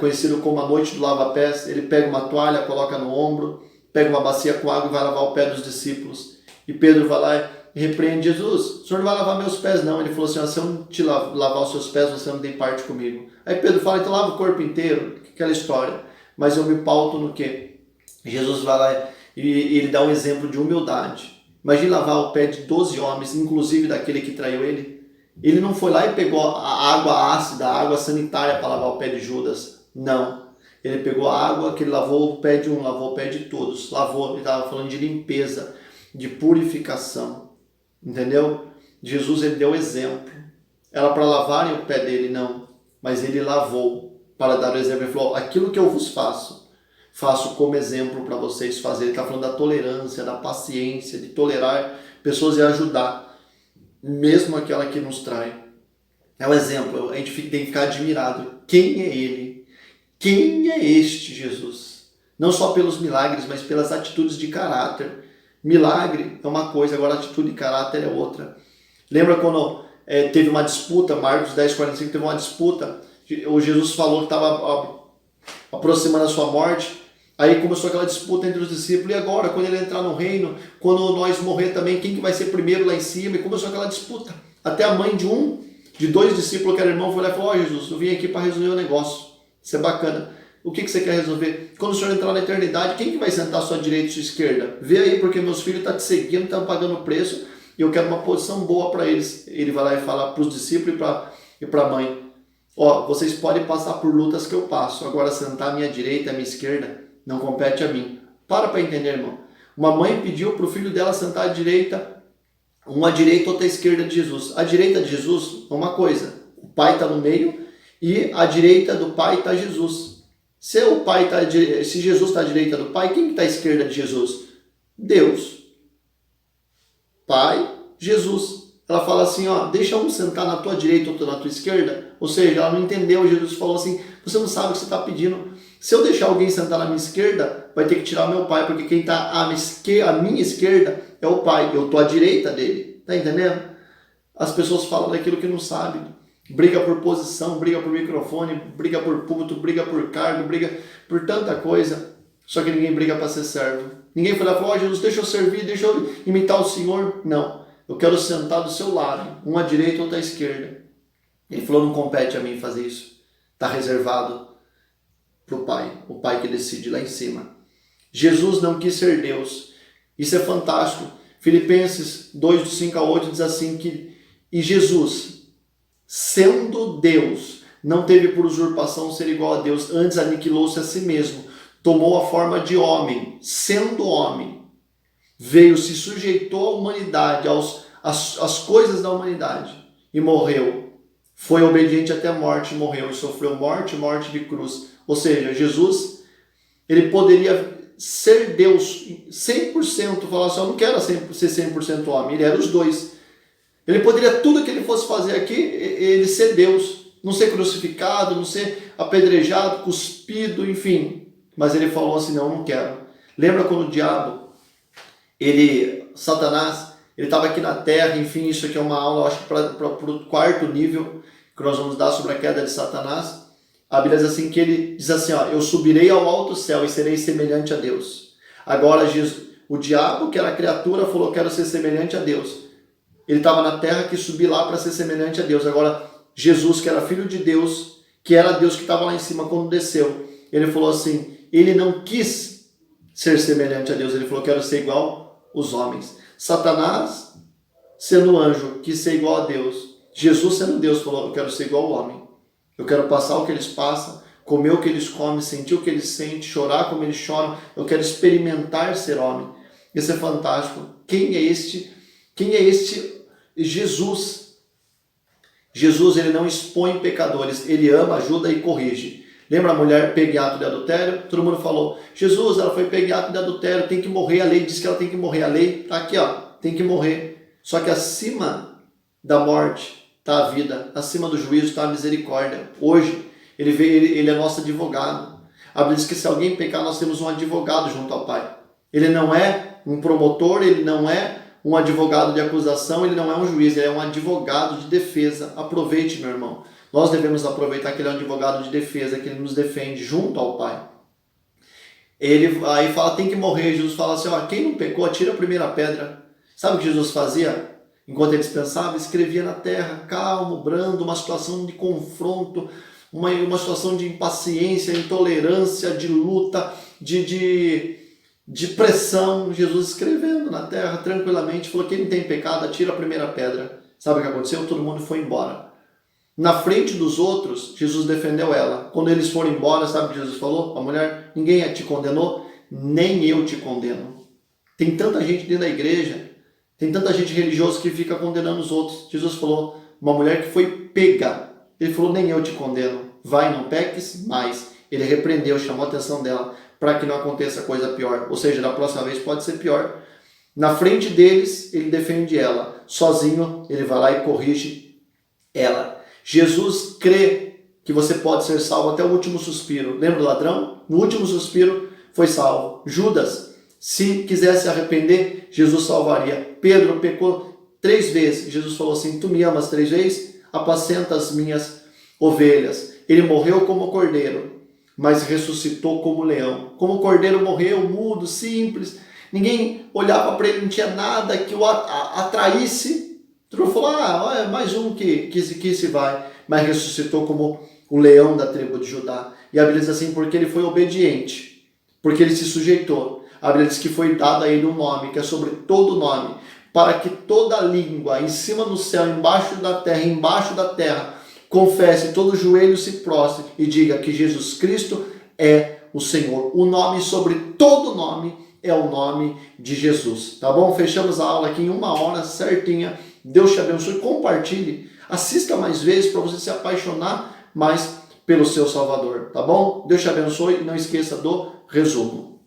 conhecido como a noite do lava-pés, ele pega uma toalha, coloca no ombro, pega uma bacia com água e vai lavar o pé dos discípulos. E Pedro vai lá e repreende Jesus. O senhor não vai lavar meus pés, não. Ele falou assim, se eu não te lavar os seus pés, você não tem parte comigo. Aí Pedro fala, então lava o corpo inteiro, aquela história. Mas eu me pauto no quê? Jesus vai lá e ele dá um exemplo de humildade. Imagine lavar o pé de 12 homens, inclusive daquele que traiu ele. Ele não foi lá e pegou a água ácida, a água sanitária para lavar o pé de Judas. Não. Ele pegou a água que ele lavou o pé de um, lavou o pé de todos. Lavou, ele estava falando de limpeza, de purificação. Entendeu? Jesus ele deu exemplo. Era para lavarem o pé dele? Não. Mas ele lavou para dar o exemplo. Ele falou, aquilo que eu vos faço como exemplo para vocês fazerem. Ele está falando da tolerância, da paciência, de tolerar pessoas e ajudar, mesmo aquela que nos trai. É um exemplo, a gente tem que ficar admirado. Quem é ele? Quem é este Jesus? Não só pelos milagres, mas pelas atitudes de caráter. Milagre é uma coisa, agora atitude de caráter é outra. Lembra quando teve uma disputa, Marcos 10, 45, teve uma disputa, o Jesus falou que estava aproximando a sua morte. Aí começou aquela disputa entre os discípulos, e agora, quando ele entrar no reino, quando nós morrer também, quem que vai ser primeiro lá em cima? E começou aquela disputa. Até a mãe de dois discípulos que era irmão, foi lá e falou: Jesus, eu vim aqui para resolver o negócio, isso é bacana. O que você quer resolver? Quando o senhor entrar na eternidade, quem que vai sentar à sua direita e à sua esquerda? Vê aí, porque meus filhos estão te seguindo, estão pagando o preço, e eu quero uma posição boa para eles. Ele vai lá e fala para os discípulos e para a mãe: vocês podem passar por lutas que eu passo, agora sentar à minha direita, à minha esquerda, não compete a mim. Para entender, irmão. Uma mãe pediu para o filho dela sentar à direita, uma à direita, outra à esquerda de Jesus. A direita de Jesus é uma coisa, o pai está no meio e à direita do pai está Jesus. Se Jesus está à direita do pai, quem está à esquerda de Jesus? Deus. Pai, Jesus. Ela fala assim, deixa um sentar na tua direita, outro na tua esquerda. Ou seja, ela não entendeu. Jesus falou assim, você não sabe o que você está pedindo. Se eu deixar alguém sentar na minha esquerda, vai ter que tirar meu pai, porque quem está à minha esquerda é o pai. Eu estou à direita dele. Está entendendo? As pessoas falam daquilo que não sabem. Briga por posição, briga por microfone, briga por púlpito, briga por cargo, briga por tanta coisa. Só que ninguém briga para ser servo. Ninguém foi lá e falou: Jesus, deixa eu servir, deixa eu imitar o Senhor. Não. Eu quero sentar do seu lado, um à direita, outro à esquerda. Ele falou: não compete a mim fazer isso. Está reservado para o Pai que decide lá em cima. Jesus não quis ser Deus. Isso é fantástico. Filipenses 2, 5 a 8 diz assim e Jesus, sendo Deus, não teve por usurpação ser igual a Deus, antes aniquilou-se a si mesmo, tomou a forma de homem, sendo homem, veio, se sujeitou à humanidade, às coisas da humanidade, e morreu. Foi obediente até a morte, morreu, e sofreu morte de cruz. Ou seja, Jesus, ele poderia ser Deus 100%, falar assim, eu não quero ser 100% homem, ele era os dois. Ele poderia, tudo que ele fosse fazer aqui, ele ser Deus, não ser crucificado, não ser apedrejado, cuspido, enfim. Mas ele falou assim, não quero. Lembra quando o diabo, Satanás, ele estava aqui na terra, enfim, isso aqui é uma aula, acho que para o quarto nível que nós vamos dar sobre a queda de Satanás. A Bíblia diz assim, que ele diz assim, eu subirei ao alto céu e serei semelhante a Deus. Agora, o diabo, que era criatura, falou, quero ser semelhante a Deus. Ele estava na terra, que subir lá para ser semelhante a Deus. Agora, Jesus, que era filho de Deus, que era Deus que estava lá em cima quando desceu, ele falou assim, ele não quis ser semelhante a Deus, ele falou, quero ser igual os homens. Satanás, sendo anjo, quis ser igual a Deus. Jesus, sendo Deus, falou, eu quero ser igual ao homem. Eu quero passar o que eles passam, comer o que eles comem, sentir o que eles sentem, chorar como eles choram. Eu quero experimentar ser homem. Isso é fantástico. Quem é este Jesus? Jesus, ele não expõe pecadores, ele ama, ajuda e corrige. Lembra a mulher pega em ato de adultério? Todo mundo falou, Jesus, ela foi pega em ato de adultério, tem que morrer, a lei diz que ela tem que morrer, a lei está aqui, tem que morrer. Só que acima da morte está a vida, acima do juízo está a misericórdia. Hoje, ele é nosso advogado. A Bíblia diz que se alguém pecar, nós temos um advogado junto ao Pai. Ele não é um promotor, ele não é um advogado de acusação, ele não é um juiz, ele é um advogado de defesa. Aproveite, meu irmão. Nós devemos aproveitar que ele é um advogado de defesa, que ele nos defende junto ao Pai. Ele aí fala, tem que morrer. Jesus fala assim, quem não pecou, atira a primeira pedra. Sabe o que Jesus fazia? Enquanto eles pensavam, escrevia na terra, calmo, brando, uma situação de confronto, uma situação de impaciência, intolerância, de luta, de pressão. Jesus escrevendo na terra tranquilamente, falou, quem não tem pecado, atira a primeira pedra. Sabe o que aconteceu? Todo mundo foi embora. Na frente dos outros, Jesus defendeu ela. Quando eles foram embora, sabe o que Jesus falou? A mulher, ninguém te condenou, nem eu te condeno. Tem tanta gente dentro da igreja, tem tanta gente religiosa que fica condenando os outros. Jesus falou, uma mulher que foi pega. Ele falou, nem eu te condeno. Vai, não peques mais. Ele repreendeu, chamou a atenção dela, para que não aconteça coisa pior. Ou seja, da próxima vez pode ser pior. Na frente deles, ele defende ela. Sozinho, ele vai lá e corrige ela. Jesus crê que você pode ser salvo até o último suspiro. Lembra do ladrão? No último suspiro foi salvo. Judas, se quisesse arrepender, Jesus salvaria. Pedro pecou 3 vezes. Jesus falou assim, tu me amas 3 vezes? Apacenta as minhas ovelhas. Ele morreu como cordeiro. mas ressuscitou como leão. Como o cordeiro morreu, mudo, simples, ninguém olhava para ele, não tinha nada que o atraísse. Ele falou, é mais um que se vai, mas ressuscitou como o leão da tribo de Judá. E a Bíblia diz assim, porque ele foi obediente, porque ele se sujeitou. A Bíblia diz que foi dado a ele um nome, que é sobre todo nome, para que toda língua, em cima no céu, embaixo da terra, confesse, todo joelho se prostre e diga que Jesus Cristo é o Senhor. O nome sobre todo nome é o nome de Jesus. Tá bom? Fechamos a aula aqui em 1 hora certinha. Deus te abençoe. Compartilhe. Assista mais vezes para você se apaixonar mais pelo seu Salvador. Tá bom? Deus te abençoe e não esqueça do resumo.